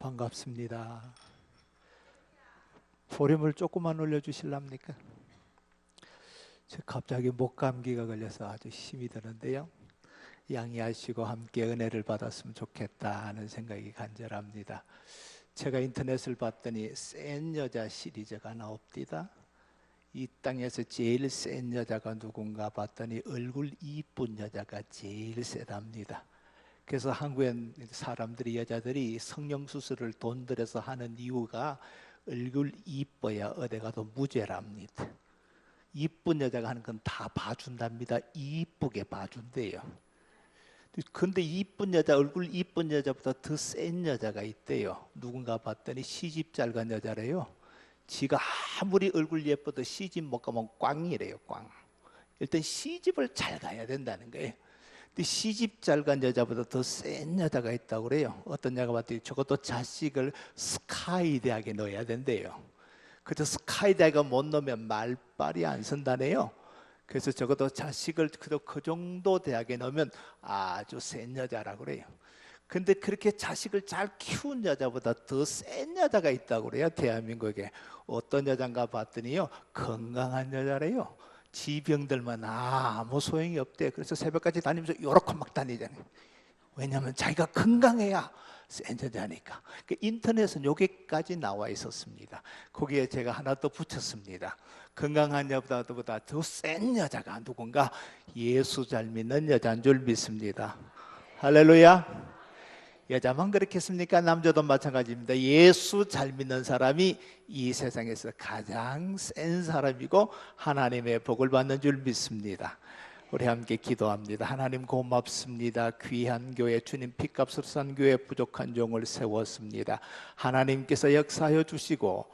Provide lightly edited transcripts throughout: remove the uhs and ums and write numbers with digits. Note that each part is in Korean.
반갑습니다. 볼륨을 조금만 올려주실랍니까? 갑자기 목감기가 걸려서 아주 힘이 드는데요. 양해하시고 함께 은혜를 받았으면 좋겠다 하는 생각이 간절합니다. 제가 인터넷을 봤더니 센 여자 시리즈가 나옵니다. 이 땅에서 제일 센 여자가 누군가 봤더니 얼굴 이쁜 여자가 제일 세답니다. 그래서 한국의 사람들이, 여자들이 성형수술을 돈 들여서 하는 이유가 얼굴 이뻐야 어디 가도 무죄랍니다. 이쁜 여자가 하는 건 다 봐준답니다. 이쁘게 봐준대요. 근데 이쁜 여자, 얼굴 이쁜 여자보다 더 센 여자가 있대요. 누군가 봤더니 시집 잘 간 여자래요. 지가 아무리 얼굴 예뻐도 시집 못 가면 꽝이래요. 꽝. 일단 시집을 잘 가야 된다는 거예요. 근데 시집 잘 간 여자보다 더 센 여자가 있다고 그래요. 어떤 여자가 봤더니 적어도 자식을 스카이 대학에 넣어야 된대요. 그래서 스카이 대학에 못 넣으면 말빨이 안 선다네요. 그래서 적어도 자식을 그 정도 대학에 넣으면 아주 센 여자라고 그래요. 근데 그렇게 자식을 잘 키운 여자보다 더 센 여자가 있다고 그래요. 대한민국에. 어떤 여잔가 봤더니요, 건강한 여자래요. 지병들만 아무 소용이 없대. 그래서 새벽까지 다니면서 요렇게 막 다니잖아요. 왜냐하면 자기가 건강해야 센 여자니까. 인터넷은 여기까지 나와 있었습니다. 거기에 제가 하나 더 붙였습니다. 건강한 여자보다 더 센 여자가 누군가 예수 잘 믿는 여자인 줄 믿습니다. 할렐루야. 여자만 그렇겠습니까? 남자도 마찬가지입니다. 예수 잘 믿는 사람이 이 세상에서 가장 센 사람이고 하나님의 복을 받는 줄 믿습니다. 우리 함께 기도합니다. 하나님 고맙습니다. 귀한 교회, 주님 피값으로 산 교회 부족한 종을 세웠습니다. 하나님께서 역사하여 주시고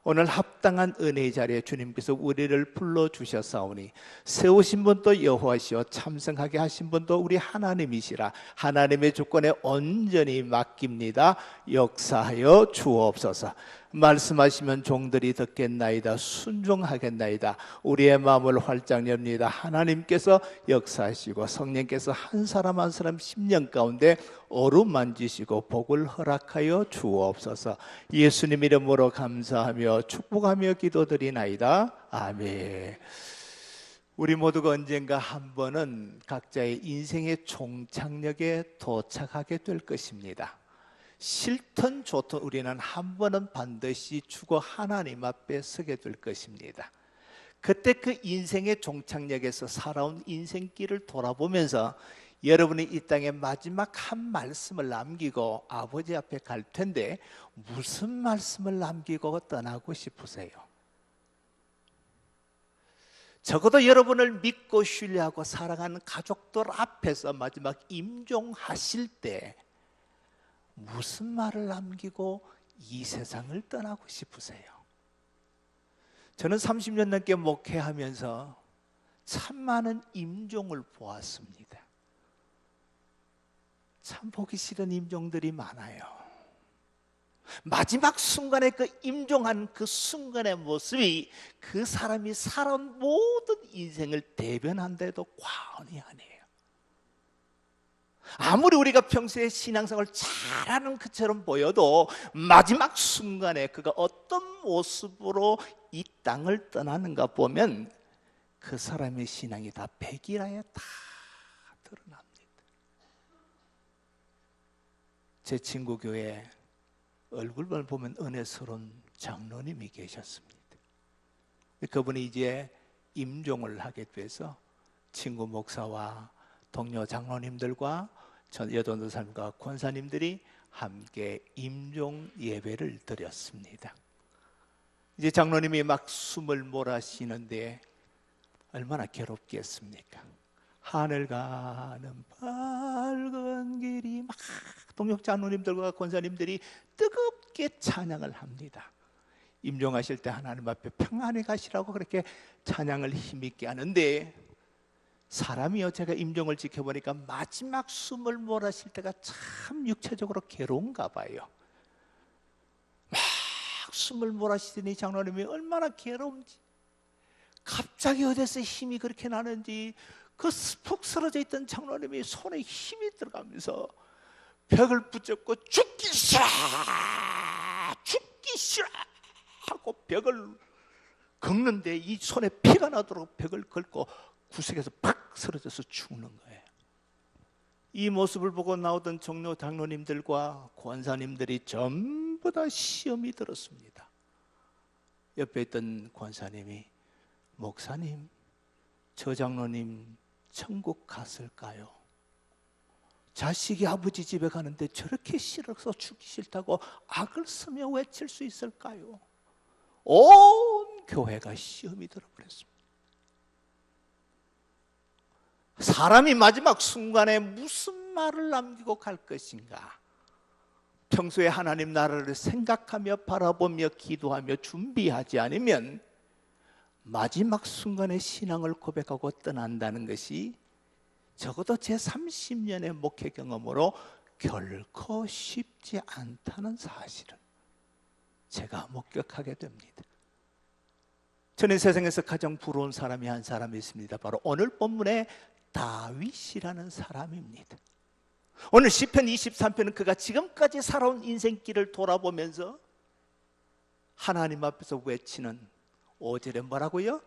오늘 합당한 은혜의 자리에 주님께서 우리를 불러주셨사오니 세우신 분도 여호와시오 참성하게 하신 분도 우리 하나님이시라. 하나님의 주권에 온전히 맡깁니다. 역사하여 주옵소서. 말씀하시면 종들이 듣겠나이다. 순종하겠나이다. 우리의 마음을 활짝 엽니다. 하나님께서 역사하시고 성령께서 한 사람 한 사람 심령 가운데 어루만지시고 복을 허락하여 주옵소서. 예수님 이름으로 감사하며 축복하며 기도드리나이다. 아멘. 우리 모두가 언젠가 한 번은 각자의 인생의 종착역에 도착하게 될 것입니다. 싫든 좋든 우리는 한 번은 반드시 죽어 하나님 앞에 서게 될 것입니다. 그때 그 인생의 종착역에서 살아온 인생길을 돌아보면서 여러분이 이 땅에 마지막 한 말씀을 남기고 아버지 앞에 갈 텐데 무슨 말씀을 남기고 떠나고 싶으세요? 적어도 여러분을 믿고 신뢰하고 사랑하는 가족들 앞에서 마지막 임종하실 때 무슨 말을 남기고 이 세상을 떠나고 싶으세요? 저는 30년 넘게 목회하면서 참 많은 임종을 보았습니다. 참 보기 싫은 임종들이 많아요. 마지막 순간에 그 임종한 그 순간의 모습이 그 사람이 살아온 모든 인생을 대변한데도 과언이 아니에요. 아무리 우리가 평소에 신앙생활을 잘하는 것처럼 보여도 마지막 순간에 그가 어떤 모습으로 이 땅을 떠나는가 보면 그 사람의 신앙이 다 백일하에 다 드러납니다. 제 친구 교회에 얼굴만 보면 은혜스러운 장로님이 계셨습니다. 그분이 이제 임종을 하게 돼서 친구 목사와 동료 장로님들과 여전도사님과 권사님들이 함께 임종 예배를 드렸습니다. 이제 장로님이 막 숨을 몰아쉬는데 얼마나 괴롭겠습니까? 하늘 가는 밝은 길이 막 동료 장로님들과 권사님들이 뜨겁게 찬양을 합니다. 임종하실 때 하나님 앞에 평안히 가시라고 그렇게 찬양을 힘있게 하는데 사람이요, 제가 임종을 지켜보니까 마지막 숨을 몰아쉴 때가 참 육체적으로 괴로운가 봐요. 막 숨을 몰아쉬더니 장로님이 얼마나 괴로운지, 갑자기 어디서 힘이 그렇게 나는지 그 푹 쓰러져 있던 장로님이 손에 힘이 들어가면서 벽을 붙잡고 죽기 싫어, 죽기 싫어 하고 벽을 긁는데 이 손에 피가 나도록 벽을 긁고 구석에서 팍 쓰러져서 죽는 거예요. 이 모습을 보고 나오던 종로 장로님들과 권사님들이 전부 다 시험이 들었습니다. 옆에 있던 권사님이, 목사님, 저 장로님 천국 갔을까요? 자식이 아버지 집에 가는데 저렇게 싫어서 죽기 싫다고 악을 쓰며 외칠 수 있을까요? 온 교회가 시험이 들어버렸습니다. 사람이 마지막 순간에 무슨 말을 남기고 갈 것인가? 평소에 하나님 나라를 생각하며 바라보며 기도하며 준비하지 않으면 마지막 순간에 신앙을 고백하고 떠난다는 것이 적어도 제 30년의 목회 경험으로 결코 쉽지 않다는 사실을 제가 목격하게 됩니다. 저는 세상에서 가장 부러운 사람이 한 사람이 있습니다. 바로 오늘 본문의 다윗이라는 사람입니다. 오늘 시편 23편은 그가 지금까지 살아온 인생길을 돌아보면서 하나님 앞에서 외치는 5절에 뭐라고요?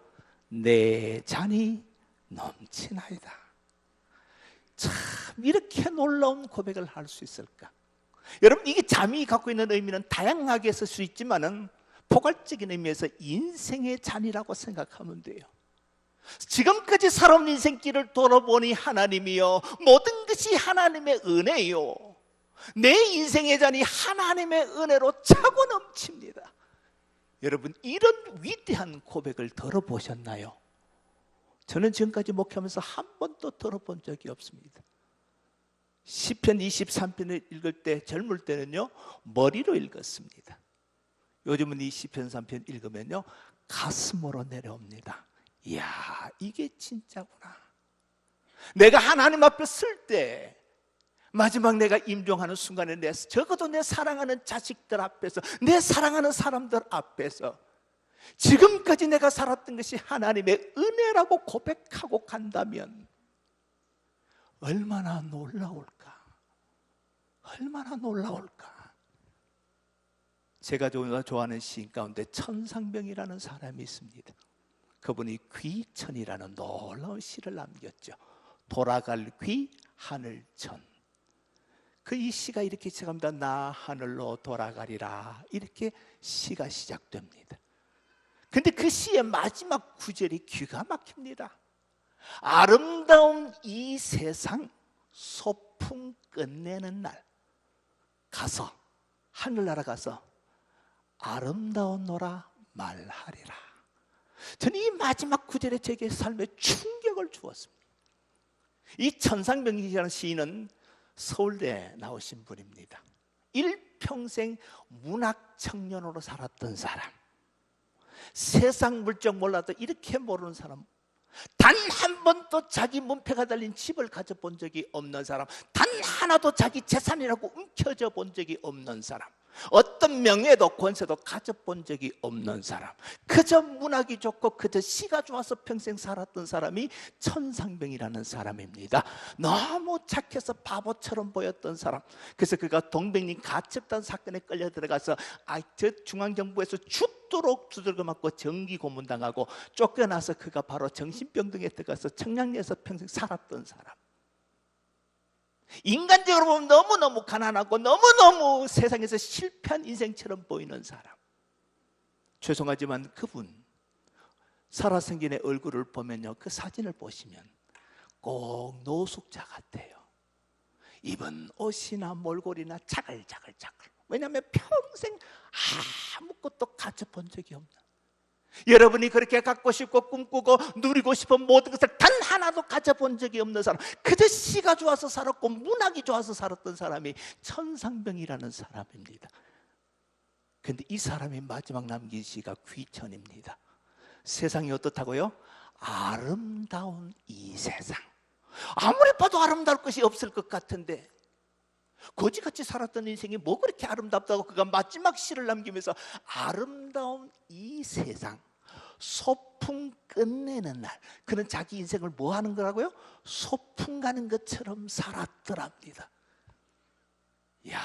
내 잔이 넘치나이다. 참 이렇게 놀라운 고백을 할 수 있을까? 여러분, 이게 잠이 갖고 있는 의미는 다양하게 쓸 수 있지만은 포괄적인 의미에서 인생의 잔이라고 생각하면 돼요. 지금까지 살아온 인생길을 돌아보니 하나님이요, 모든 것이 하나님의 은혜요, 내 인생의 잔이 하나님의 은혜로 차고 넘칩니다. 여러분, 이런 위대한 고백을 들어보셨나요? 저는 지금까지 목회하면서 한 번도 들어본 적이 없습니다. 시편 23편을 읽을 때, 젊을 때는요 머리로 읽었습니다. 요즘은 이 시편 3편 읽으면요 가슴으로 내려옵니다. 이야, 이게 진짜구나. 내가 하나님 앞에 쓸 때 마지막 내가 임종하는 순간에 적어도 내 사랑하는 자식들 앞에서, 내 사랑하는 사람들 앞에서 지금까지 내가 살았던 것이 하나님의 은혜라고 고백하고 간다면 얼마나 놀라울까, 얼마나 놀라울까. 제가 좋아하는 시인 가운데 천상병이라는 사람이 있습니다. 그분이 귀천이라는 놀라운 시를 남겼죠. 돌아갈 귀 하늘천. 그 이 시가 이렇게 시작합니다. 나 하늘로 돌아가리라, 이렇게 시가 시작됩니다. 근데 그 시의 마지막 구절이 기가 막힙니다. 아름다운 이 세상 소풍 끝내는 날 가서, 하늘나라 가서 아름다운 노라 말하리라. 저는 이 마지막 구절에 제게 삶에 충격을 주었습니다. 이 천상병이라는 시인은 서울대에 나오신 분입니다. 일평생 문학 청년으로 살았던 사람, 세상 물정 몰라도 이렇게 모르는 사람, 단 한 번도 자기 문패가 달린 집을 가져본 적이 없는 사람, 단 하나도 자기 재산이라고 움켜져 본 적이 없는 사람, 어떤 명예도 권세도 가져본 적이 없는 사람, 그저 문학이 좋고 그저 시가 좋아서 평생 살았던 사람이 천상병이라는 사람입니다. 너무 착해서 바보처럼 보였던 사람. 그래서 그가 동백리 가첩단 사건에 끌려 들어가서 저 중앙정부에서 죽도록 두들겨 맞고 정기 고문당하고 쫓겨나서 그가 바로 정신병동에 들어가서 청량리에서 평생 살았던 사람. 인간적으로 보면 너무너무 가난하고 너무너무 세상에서 실패한 인생처럼 보이는 사람. 죄송하지만 그분 살아생전의 얼굴을 보면요, 그 사진을 보시면 꼭 노숙자 같아요. 입은 옷이나 몰골이나 자글자글. 왜냐하면 평생 아무것도 가져본 적이 없는, 여러분이 그렇게 갖고 싶고 꿈꾸고 누리고 싶은 모든 것을 단 하나도 가져본 적이 없는 사람, 그저 시가 좋아서 살았고 문학이 좋아서 살았던 사람이 천상병이라는 사람입니다. 그런데 이 사람이 마지막 남긴 시가 귀천입니다. 세상이 어떻다고요? 아름다운 이 세상. 아무리 봐도 아름다울 것이 없을 것 같은데 거지같이 살았던 인생이 뭐 그렇게 아름답다고 그가 마지막 시를 남기면서 아름다운 이 세상 소풍 끝내는 날, 그는 자기 인생을 뭐 하는 거라고요? 소풍 가는 것처럼 살았더랍니다. 이야,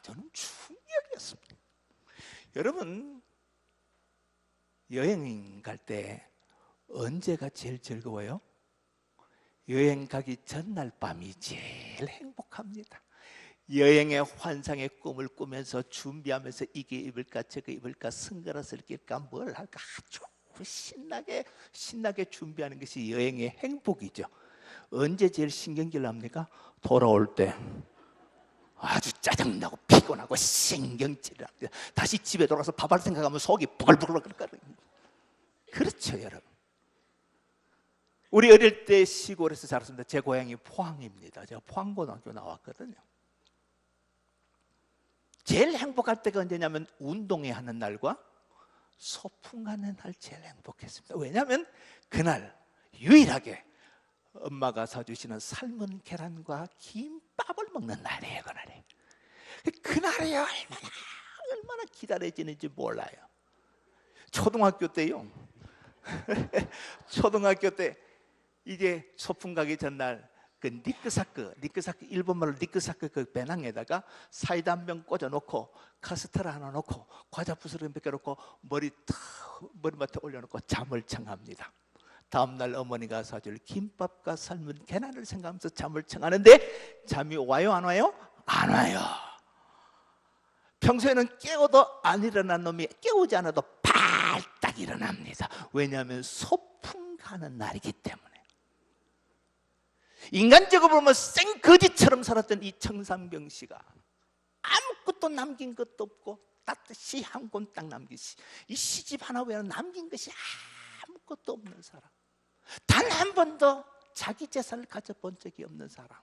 저는 충격이었습니다. 여러분, 여행 갈 때 언제가 제일 즐거워요? 여행 가기 전날 밤이 제일 행복합니다. 여행의 환상의 꿈을 꾸면서 준비하면서 이게 입을까 저거 입을까 선글라스를 낄까 뭘 할까 아주 신나게 준비하는 것이 여행의 행복이죠. 언제 제일 신경질 납니까? 돌아올 때 아주 짜증나고 피곤하고 신경질이 납니다. 다시 집에 돌아가서 밥할 생각하면 속이 부글부글 그렇죠, 여러분. 우리 어릴 때 시골에서 자랐습니다. 제 고향이 포항입니다. 제가 포항고등학교 나왔거든요. 제일 행복할 때가 언제냐면 운동회 하는 날과 소풍 가는 날 제일 행복했습니다. 왜냐하면 그날 유일하게 엄마가 사주시는 삶은 계란과 김밥을 먹는 날이에요. 그날이 얼마나 기다려지는지 몰라요. 초등학교 때요. 초등학교 때 이제 소풍 가기 전날 그 니크사크 일본말로 니크사크 그 배낭에다가 사이다 한 병 꽂아놓고 카스테라 하나 놓고 과자 부스러기 몇 개 놓고 머리맡에 올려놓고 잠을 청합니다. 다음날 어머니가 사줄 김밥과 삶은 계란을 생각하면서 잠을 청하는데 잠이 와요 안 와요? 안 와요. 평소에는 깨워도 안 일어난 놈이 깨우지 않아도 발딱 일어납니다. 왜냐하면 소풍 가는 날이기 때문에. 인간적으로 보면 생거지처럼 살았던 이 청산병 씨가 아무것도 남긴 것도 없고 따뜻이 한 권 딱 남기시 이 시집 하나 외에는 남긴 것이 아무것도 없는 사람, 단 한 번도 자기 재산을 가져본 적이 없는 사람,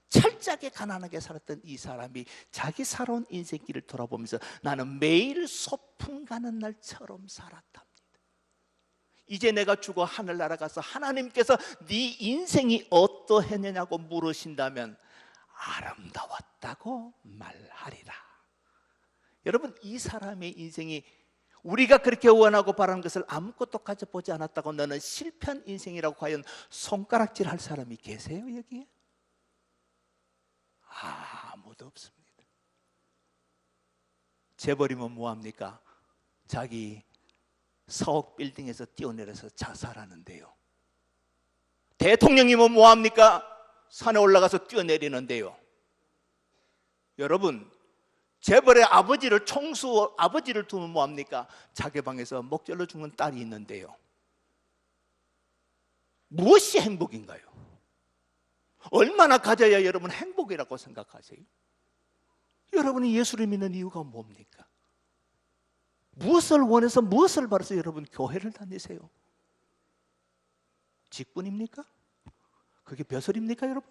철저하게 가난하게 살았던 이 사람이 자기 살아온 인생길을 돌아보면서 나는 매일 소풍 가는 날처럼 살았답니다. 이제 내가 죽어 하늘나라 가서 하나님께서 네 인생이 어떠했느냐고 물으신다면 아름다웠다고 말하리라. 여러분, 이 사람의 인생이 우리가 그렇게 원하고 바라는 것을 아무것도 가져보지 않았다고 너는 실패한 인생이라고 과연 손가락질할 사람이 계세요 여기에? 아무도 없습니다. 재벌이면 뭐합니까? 자기 사옥 빌딩에서 뛰어내려서 자살하는데요. 대통령이면 뭐합니까? 산에 올라가서 뛰어내리는데요. 여러분, 재벌의 아버지를 총수 아버지를 두면 뭐합니까? 자기 방에서 목절로 죽는 딸이 있는데요. 무엇이 행복인가요? 얼마나 가져야 여러분 행복이라고 생각하세요? 여러분이 예수를 믿는 이유가 뭡니까? 무엇을 원해서 무엇을 바라서 여러분 교회를 다니세요? 직분입니까? 그게 벼슬입니까 여러분?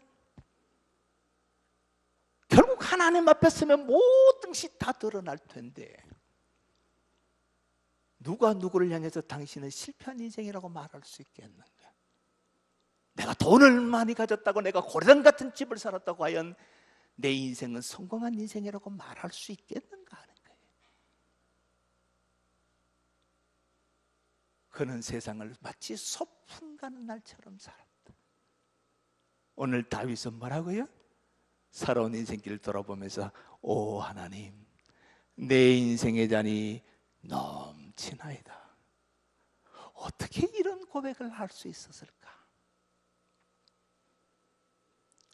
결국 하나님 앞에 서면 모든 것이 다 드러날 텐데 누가 누구를 향해서 당신은 실패한 인생이라고 말할 수 있겠는가? 내가 돈을 많이 가졌다고, 내가 고래당 같은 집을 살았다고 과연 내 인생은 성공한 인생이라고 말할 수 있겠는가 하는 거예요. 그는 세상을 마치 소풍 가는 날처럼 살았다. 오늘 다윗은 뭐라고요? 살아온 인생길을 돌아보면서 오 하나님, 내 인생의 잔이 넘치나이다. 어떻게 이런 고백을 할 수 있었을까?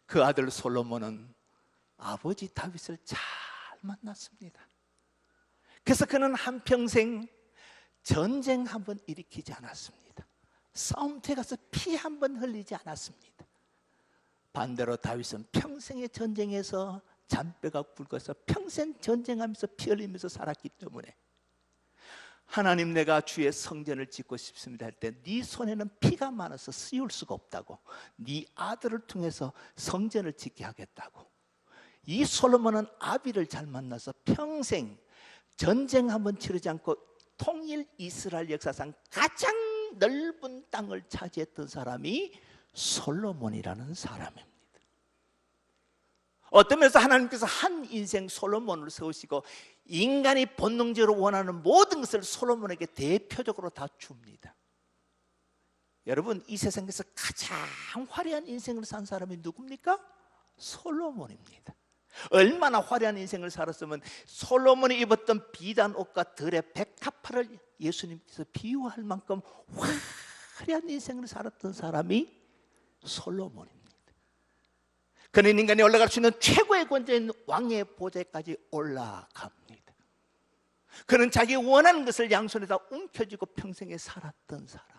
그 아들 솔로몬은 아버지 다윗을 잘 만났습니다. 그래서 그는 한평생 전쟁 한 번 일으키지 않았습니다. 싸움터에 가서 피 한 번 흘리지 않았습니다. 반대로 다윗은 평생의 전쟁에서 잔뼈가 굵어서 평생 전쟁하면서 피 흘리면서 살았기 때문에 하나님, 내가 주의 성전을 짓고 싶습니다 할 때 네 손에는 피가 많아서 씌울 수가 없다고, 네 아들을 통해서 성전을 짓게 하겠다고. 이 솔로몬은 아비를 잘 만나서 평생 전쟁 한번 치르지 않고 통일 이스라엘 역사상 가장 넓은 땅을 차지했던 사람이 솔로몬이라는 사람입니다. 어떤 면에서 하나님께서 한 인생 솔로몬을 세우시고 인간이 본능적으로 원하는 모든 것을 솔로몬에게 대표적으로 다 줍니다. 여러분, 이 세상에서 가장 화려한 인생을 산 사람이 누굽니까? 솔로몬입니다. 얼마나 화려한 인생을 살았으면 솔로몬이 입었던 비단 옷과 들의 백합화를 예수님께서 비유할 만큼 화려한 인생을 살았던 사람이 솔로몬입니다. 그는 인간이 올라갈 수 있는 최고의 권세인 왕의 보좌까지 올라갑니다. 그는 자기 원하는 것을 양손에다 움켜쥐고 평생에 살았던 사람.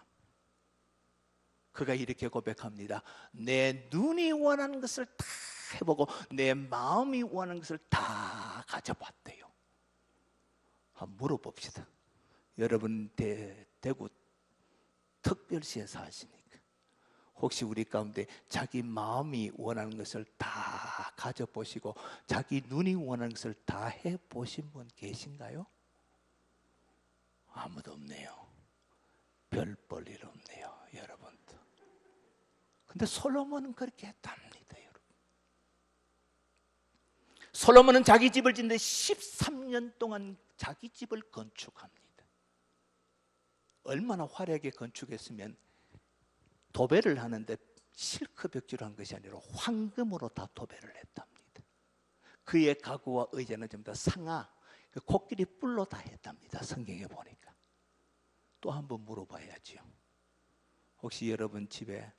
그가 이렇게 고백합니다. 내 눈이 원하는 것을 다 해보고 내 마음이 원하는 것을 다 가져봤대요. 한번 물어봅시다. 여러분 대구 특별시에 사시니까 혹시 우리 가운데 자기 마음이 원하는 것을 다 가져보시고 자기 눈이 원하는 것을 다 해보신 분 계신가요? 아무도 없네요. 별 볼 일 없네요, 여러분도. 근데 솔로몬은 그렇게 했답니다, 여러분. 솔로몬은 자기 집을 짓는데 13년 동안 자기 집을 건축합니다. 얼마나 화려하게 건축했으면 도배를 하는데 실크 벽지로 한 것이 아니라 황금으로 다 도배를 했답니다. 그의 가구와 의자는 전부 다 상아, 코끼리 뿔로 다 했답니다. 성경에 보니까. 또 한 번 물어봐야지요. 혹시 여러분 집에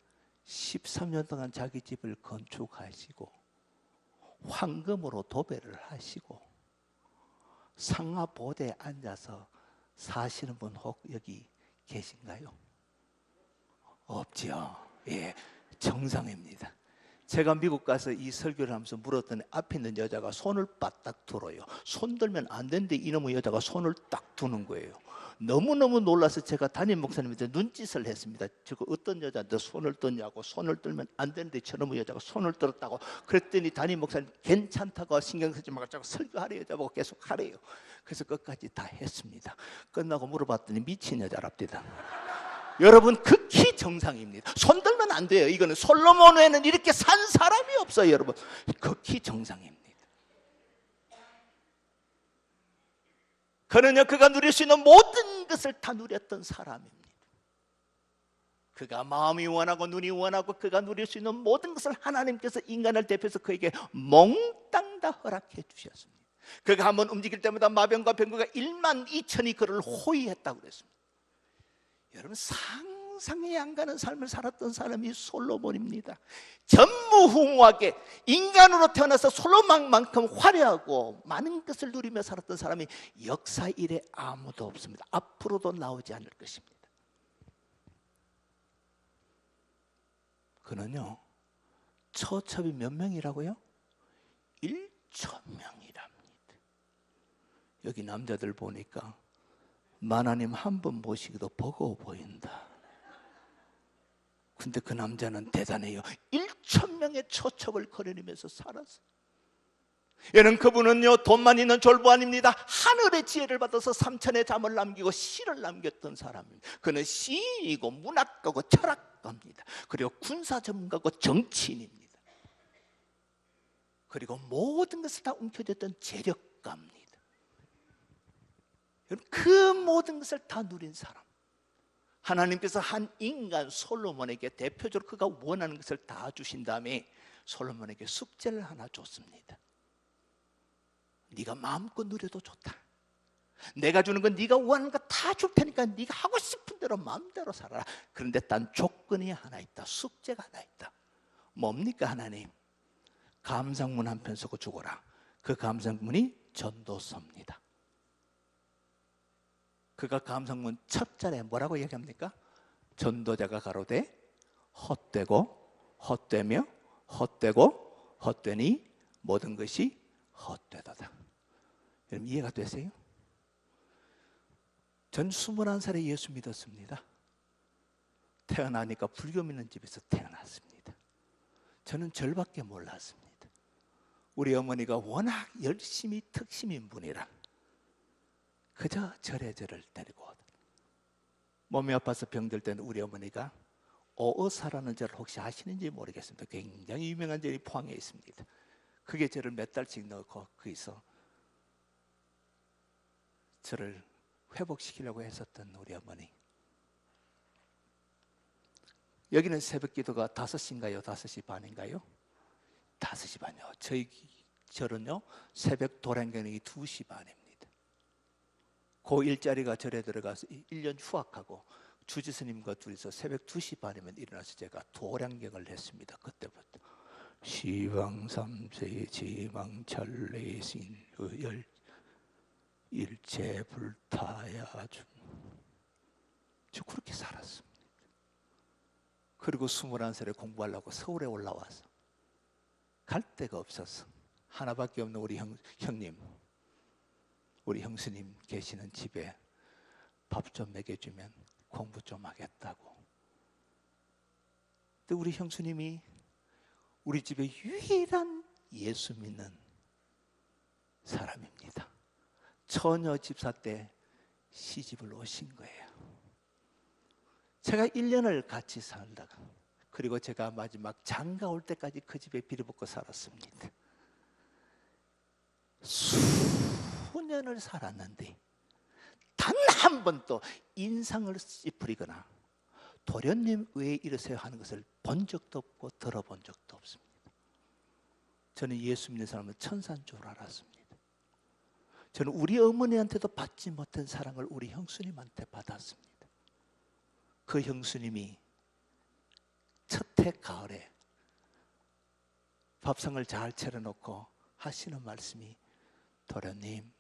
13년 동안 자기 집을 건축하시고 황금으로 도배를 하시고 상아 보대에 앉아서 사시는 분 혹 여기 계신가요? 없죠. 예, 정상입니다. 제가 미국 가서 이 설교를 하면서 물었더니 앞에 있는 여자가 손을 바닥 들어요. 손 들면 안 되는데 이놈의 여자가 손을 딱 두는 거예요. 너무너무 놀라서 제가 담임 목사님한테 눈짓을 했습니다. 저거 어떤 여자한테 손을 떴냐고. 손을 들면 안 되는데 저놈의 여자가 손을 들었다고. 그랬더니 담임 목사님 괜찮다고 신경 쓰지 말고 설교하래요. 저보고 계속 하래요. 그래서 끝까지 다 했습니다. 끝나고 물어봤더니 미친 여자랍니다. 여러분 극히 정상입니다. 손 들면 안 돼요. 이거는 솔로몬 외에는 이렇게 산 사람이 없어요. 여러분 극히 정상입니다. 그는요 그가 누릴 수 있는 모든 것을 다 누렸던 사람입니다. 그가 마음이 원하고 눈이 원하고 그가 누릴 수 있는 모든 것을 하나님께서 인간을 대표해서 그에게 몽땅 다 허락해 주셨습니다. 그가 한번 움직일 때마다 마병과 병거가 1만 2천이 그를 호위했다고 그랬습니다. 여러분 상상이 안 가는 삶을 살았던 사람이 솔로몬입니다. 전무후무하게 인간으로 태어나서 솔로몬만큼 화려하고 많은 것을 누리며 살았던 사람이 역사 이래 아무도 없습니다. 앞으로도 나오지 않을 것입니다. 그는요 처첩이 몇 명이라고요? 1,000명이랍니다. 여기 남자들 보니까 만화님 한 번 모시기도 버거워 보인다. 근데 그 남자는 대단해요. 1,000명의 초첩을 거느리면서 살았어요. 얘는 그분은요 돈만 있는 졸부 아닙니다. 하늘의 지혜를 받아서 3천의 잠을 남기고 시를 남겼던 사람입니다. 그는 시인이고 문학가고 철학가입니다. 그리고 군사 전문가고 정치인입니다. 그리고 모든 것을 다 움켜쥐었던 재력가입니다. 그 모든 것을 다 누린 사람. 하나님께서 한 인간 솔로몬에게 대표적으로 그가 원하는 것을 다 주신 다음에 솔로몬에게 숙제를 하나 줬습니다. 네가 마음껏 누려도 좋다. 내가 주는 건 네가 원하는 거 다 줄 테니까 네가 하고 싶은 대로 마음대로 살아라. 그런데 단 조건이 하나 있다. 숙제가 하나 있다. 뭡니까 하나님? 감상문 한 편 쓰고 죽어라. 그 감상문이 전도서입니다. 그가 감상문 첫 절에 뭐라고 얘기합니까? 전도자가 가로되 헛되고 헛되며 헛되고 헛되니 모든 것이 헛되도다. 여러분 이해가 되세요? 전 21살에 예수 믿었습니다. 태어나니까 불교 믿는 집에서 태어났습니다. 저는 절밖에 몰랐습니다. 우리 어머니가 워낙 열심히 특심인 분이라 그저 절에 저를 데리고 오다. 몸이 아파서 병들 때는 우리 어머니가 오어사라는 절을 혹시 아시는지 모르겠습니다. 굉장히 유명한 절이 포항에 있습니다. 그게 저를 몇 달씩 넣고 거기서 저를 회복시키려고 했었던 우리 어머니. 여기는 새벽 기도가 5시인가요? 5시 반인가요? 5시 반이요. 저희 절은요 새벽 도량경이 2시 반입니다. 그 일자리가 절에 들어가서 1년 휴학하고 주지스님과 둘이서 새벽 2시 반이면 일어나서 제가 도량경을 했습니다. 그때부터 시방삼세 지망천례신의열 일체 불타야 중, 저 그렇게 살았습니다. 그리고 21살에 공부하려고 서울에 올라와서 갈 데가 없어서 하나밖에 없는 우리 형님, 우리 형수님 계시는 집에 밥 좀 먹여주면 공부 좀 하겠다고. 근데 우리 형수님이 우리 집에 유일한 예수 믿는 사람입니다. 처녀 집사 때 시집을 오신 거예요. 제가 1년을 같이 살다가, 그리고 제가 마지막 장가 올 때까지 그 집에 빌어먹고 살았습니다. 수년을 살았는데 단 한 번도 인상을 찌푸리거나 도련님 왜 이러세요 하는 것을 본 적도 없고 들어본 적도 없습니다. 저는 예수 믿는 사람은 천사인 줄 알았습니다. 저는 우리 어머니한테도 받지 못한 사랑을 우리 형수님한테 받았습니다. 그 형수님이 첫 해 가을에 밥상을 잘 차려놓고 하시는 말씀이, 도련님,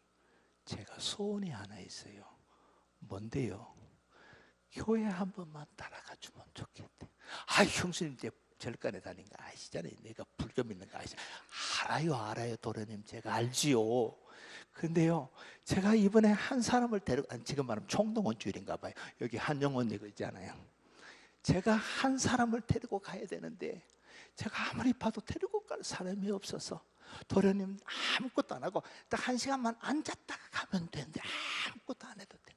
제가 소원이 하나 있어요. 뭔데요? 교회 한 번만 따라가 주면 좋겠대. 아, 형수님 이제 절간에 다닌 거 아시잖아요. 내가 불교 믿는 거 아시죠? 알아요 도련님, 제가 알지요. 근데요, 제가 이번에 한 사람을 데리고, 지금 말하면 총동원주일인가 봐요. 여기 한영원 이거 있잖아요. 제가 한 사람을 데리고 가야 되는데 제가 아무리 봐도 데리고 갈 사람이 없어서, 도련님 아무것도 안 하고 딱 1시간만 앉았다가 가면 되는데 아무것도 안 해도 돼.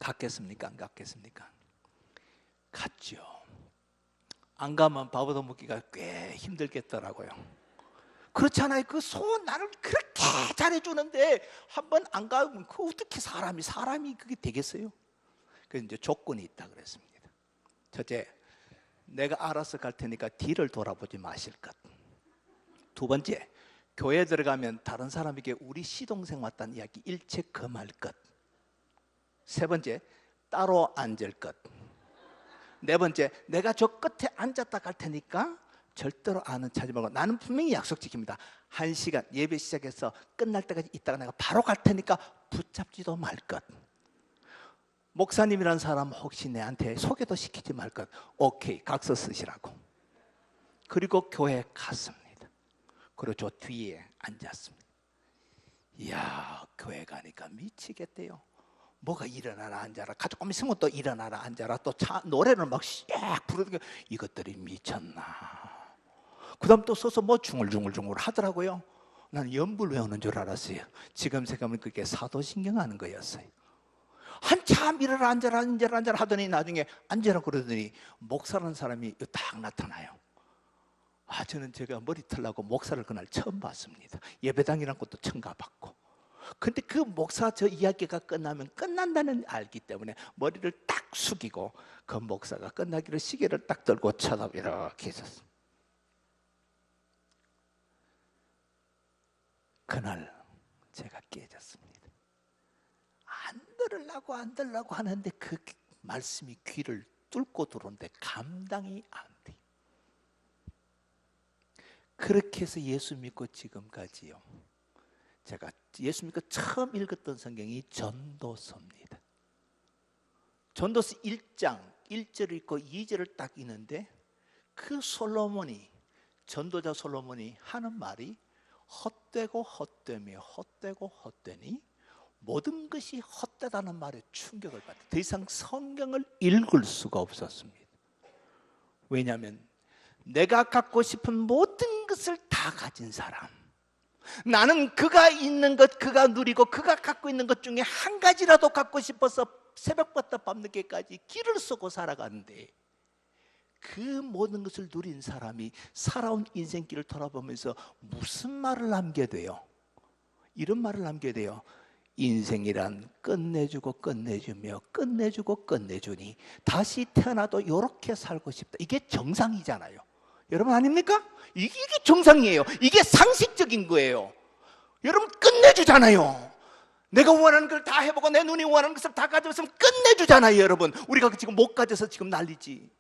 갔겠습니까? 안 갔겠습니까? 갔죠. 안 가면 밥 얻어먹기가 꽤 힘들겠더라고요. 그렇잖아요. 그 소원 나를 그렇게 잘해주는데 한 번 안 가면 그 어떻게 사람이 그게 되겠어요? 그래서 이제 조건이 있다 그랬습니다. 첫째, 내가 알아서 갈 테니까 뒤를 돌아보지 마실 것. 두 번째, 교회 들어가면 다른 사람에게 우리 시동생 왔다는 이야기 일체 금할 것. 세 번째, 따로 앉을 것. 네 번째, 내가 저 끝에 앉았다 갈 테니까 절대로 아는 차지 말고, 나는 분명히 약속 지킵니다. 1시간 예배 시작해서 끝날 때까지 있다가 내가 바로 갈 테니까 붙잡지도 말 것. 목사님이라는 사람 혹시 내한테 소개도 시키지 말 것. 오케이, 각서 쓰시라고. 그리고 교회에 갔습니다. 그리고 저 뒤에 앉았습니다. 이야, 교회 가니까 미치겠대요. 뭐가 일어나라 앉아라, 조금 있으면 또 일어나라 앉아라, 또 노래를 막 쫙 부르는 게, 이것들이 미쳤나. 그 다음 또 서서 뭐 중얼중얼 하더라고요. 나는 연불 외우는 줄 알았어요. 지금 생각하면 그게 사도신경 하는 거였어요. 한참 일어나 앉아라 하더니 나중에 앉아라 그러더니 목사라는 사람이 딱 나타나요. 아, 저는 제가 머리 털라고 목사를 그날 처음 봤습니다. 예배당이란 것도 처음 가봤고. 근데 그 목사 저 이야기가 끝나면 끝난다는 알기 때문에 머리를 딱 숙이고 그 목사가 끝나기를 시계를 딱 들고 쳐다보고 이렇게 있었어요. 그날 제가 깨졌습니다. 안 들으려고 하는데 그 말씀이 귀를 뚫고 들어오는데 감당이 안 돼. 그렇게 해서 예수 믿고 지금까지요, 제가 예수 믿고 처음 읽었던 성경이 전도서입니다. 전도서 1장 1절을 읽고 2절을 딱 읽는데, 그 솔로몬이, 전도자 솔로몬이 하는 말이 헛되고 헛되며 헛되고 헛되니 모든 것이 헛되다는 말에 충격을 받았어요. 더 이상 성경을 읽을 수가 없었습니다. 왜냐하면 내가 갖고 싶은 모든 것을 다 가진 사람, 나는 그가 있는 것, 그가 누리고 그가 갖고 있는 것 중에 한 가지라도 갖고 싶어서 새벽부터 밤늦게까지 길을 쓰고 살아가는데, 그 모든 것을 누린 사람이 살아온 인생길을 돌아보면서 무슨 말을 남겨야 돼요? 이런 말을 남겨야 돼요. 인생이란 끝내주고 끝내주며 끝내주고 끝내주니 다시 태어나도 이렇게 살고 싶다. 이게 정상이잖아요. 여러분 아닙니까? 이게 정상이에요. 이게 상식적인 거예요. 여러분 끝내주잖아요. 내가 원하는 걸 다 해보고 내 눈이 원하는 것을 다 가져왔으면 끝내주잖아요. 여러분 우리가 지금 못 가져서 지금 난리지.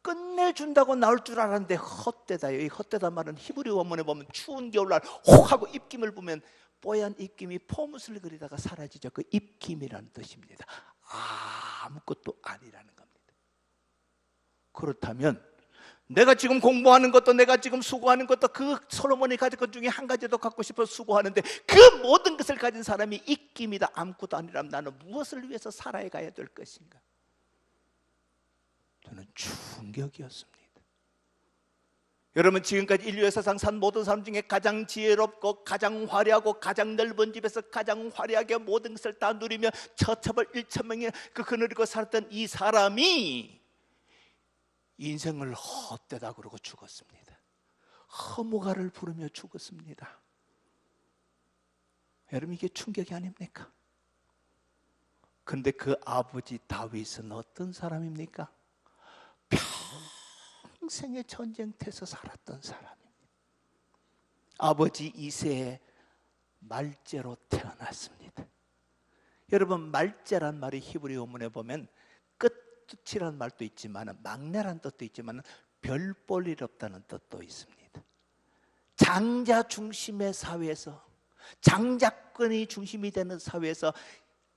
끝내준다고 나올 줄 알았는데 헛되다요. 이 헛되다 말은 히브리 원문에 보면 추운 겨울날 혹 하고 입김을 보면 뽀얀 입김이 포무슬 그리다가 사라지죠. 그 입김이라는 뜻입니다. 아무것도 아니라는 겁니다. 그렇다면 내가 지금 공부하는 것도 내가 지금 수고하는 것도 그 솔로몬이 가진 것 중에 한 가지도 갖고 싶어 수고하는데 그 모든 것을 가진 사람이 입김이다 아무것도 아니라면 나는 무엇을 위해서 살아가야 될 것인가? 저는 충격이었습니다. 여러분 지금까지 인류의 사상 산 모든 사람 중에 가장 지혜롭고 가장 화려하고 가장 넓은 집에서 가장 화려하게 모든 것을 다 누리며 처첩을 1,000명의 그 그늘이고 살았던 이 사람이 인생을 헛되다 그러고 죽었습니다. 허무가를 부르며 죽었습니다. 여러분 이게 충격이 아닙니까? 그런데 그 아버지 다윗은 어떤 사람입니까? 평생의 전쟁터에서 살았던 사람입니다. 아버지 이새의 말제로 태어났습니다. 여러분 말제란 말이 히브리 원문에 보면 끝이란 말도 있지만 막내란 뜻도 있지만 별 볼 일 없다는 뜻도 있습니다. 장자 중심의 사회에서 장자권이 중심이 되는 사회에서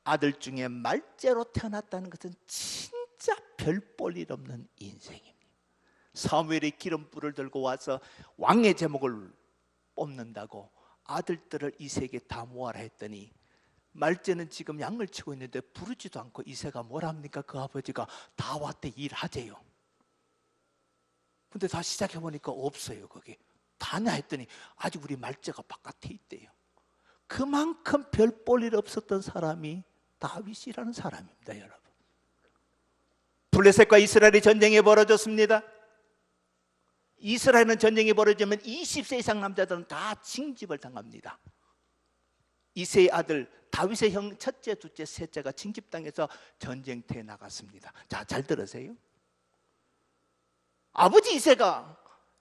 아들 중에 말제로 태어났다는 것은 진짜 별 볼 일 없는 인생입니다. 사무엘이 기름불을 들고 와서 왕의 제목을 뽑는다고 아들들을 이새에게 다 모아라 했더니 말제는 지금 양을 치고 있는데 부르지도 않고 이새가 뭘 합니까? 그 아버지가 다 왔대 일하재요. 근데 다 시작해보니까 없어요. 거기 다냐 했더니 아직 우리 말제가 바깥에 있대요. 그만큼 별 볼 일 없었던 사람이 다윗이라는 사람입니다. 여러분 블레셋과 이스라엘의 전쟁이 벌어졌습니다. 이스라엘은 전쟁이 벌어지면 20세 이상 남자들은 다 징집을 당합니다. 이새의 아들 다윗의 형 첫째, 둘째, 셋째가 징집당해서 전쟁터에 나갔습니다. 자, 잘 들으세요. 아버지 이새가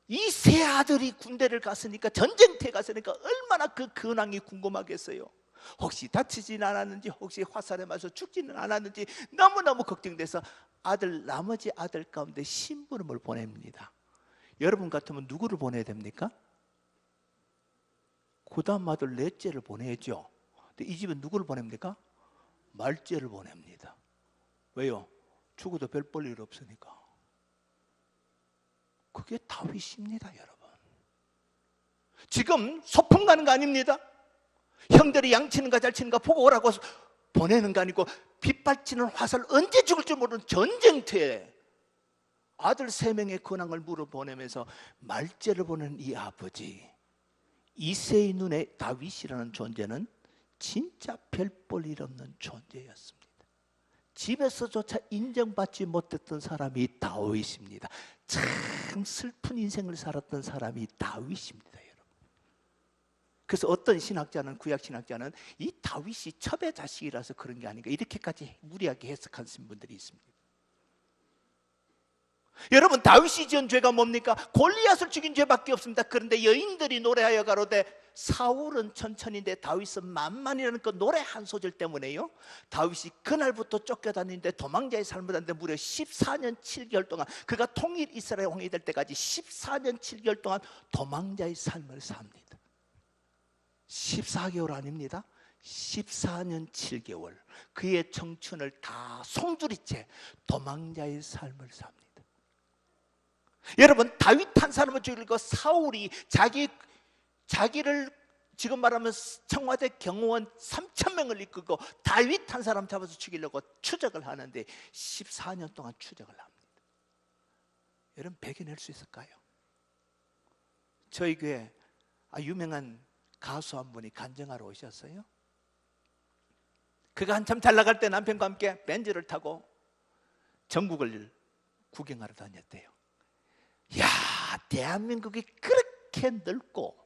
이 세 아들이 군대를 갔으니까 전쟁터에 갔으니까 얼마나 그 근황이 궁금하겠어요. 혹시 다치지는 않았는지 혹시 화살에 맞아서 죽지는 않았는지 너무너무 걱정돼서 나머지 아들 가운데 심부름을 보냅니다. 여러분 같으면 누구를 보내야 됩니까? 그다음 아들 넷째를 보내죠. 근데 이 집은 누구를 보냅니까? 말째를 보냅니다. 왜요? 죽어도 별 볼 일 없으니까. 그게 다윗입니다. 여러분 지금 소풍 가는 거 아닙니다. 형들이 양치는가 잘 치는가 보고 오라고 보내는 거 아니고 빗발치는 화살 언제 죽을 줄 모르는 전쟁터에 아들 3명의 근황을 물어보내면서 말제를 보낸 이 아버지 이새의 눈에 다윗이라는 존재는 진짜 별 볼 일 없는 존재였습니다. 집에서조차 인정받지 못했던 사람이 다윗입니다. 참 슬픈 인생을 살았던 사람이 다윗입니다. 여러분. 그래서 어떤 신학자는 구약 신학자는 이 다윗이 첩의 자식이라서 그런 게 아닌가 이렇게까지 무리하게 해석한 분들이 있습니다. 여러분 다윗이 지은 죄가 뭡니까? 골리앗을 죽인 죄밖에 없습니다. 그런데 여인들이 노래하여 가로되 사울은 천천히인데 다윗은 만만이라는 그 노래 한 소절 때문에요 다윗이 그날부터 쫓겨다니는데 도망자의 삶을 하는데 무려 14년 7개월 동안 그가 통일 이스라엘 왕이 될 때까지 14년 7개월 동안 도망자의 삶을 삽니다. 14개월 아닙니다. 14년 7개월 그의 청춘을 다 송두리째 도망자의 삶을 삽니다. 여러분 다윗 한 사람을 죽이고 사울이 자기를 지금 말하면 청와대 경호원 3,000명을 이끌고 다윗 한 사람 잡아서 죽이려고 추적을 하는데 14년 동안 추적을 합니다. 여러분 배겨낼 수 있을까요? 저희 교회 유명한 가수 한 분이 간증하러 오셨어요. 그가 한참 잘 나갈 때 남편과 함께 벤츠를 타고 전국을 구경하러 다녔대요. 야, 대한민국이 그렇게 넓고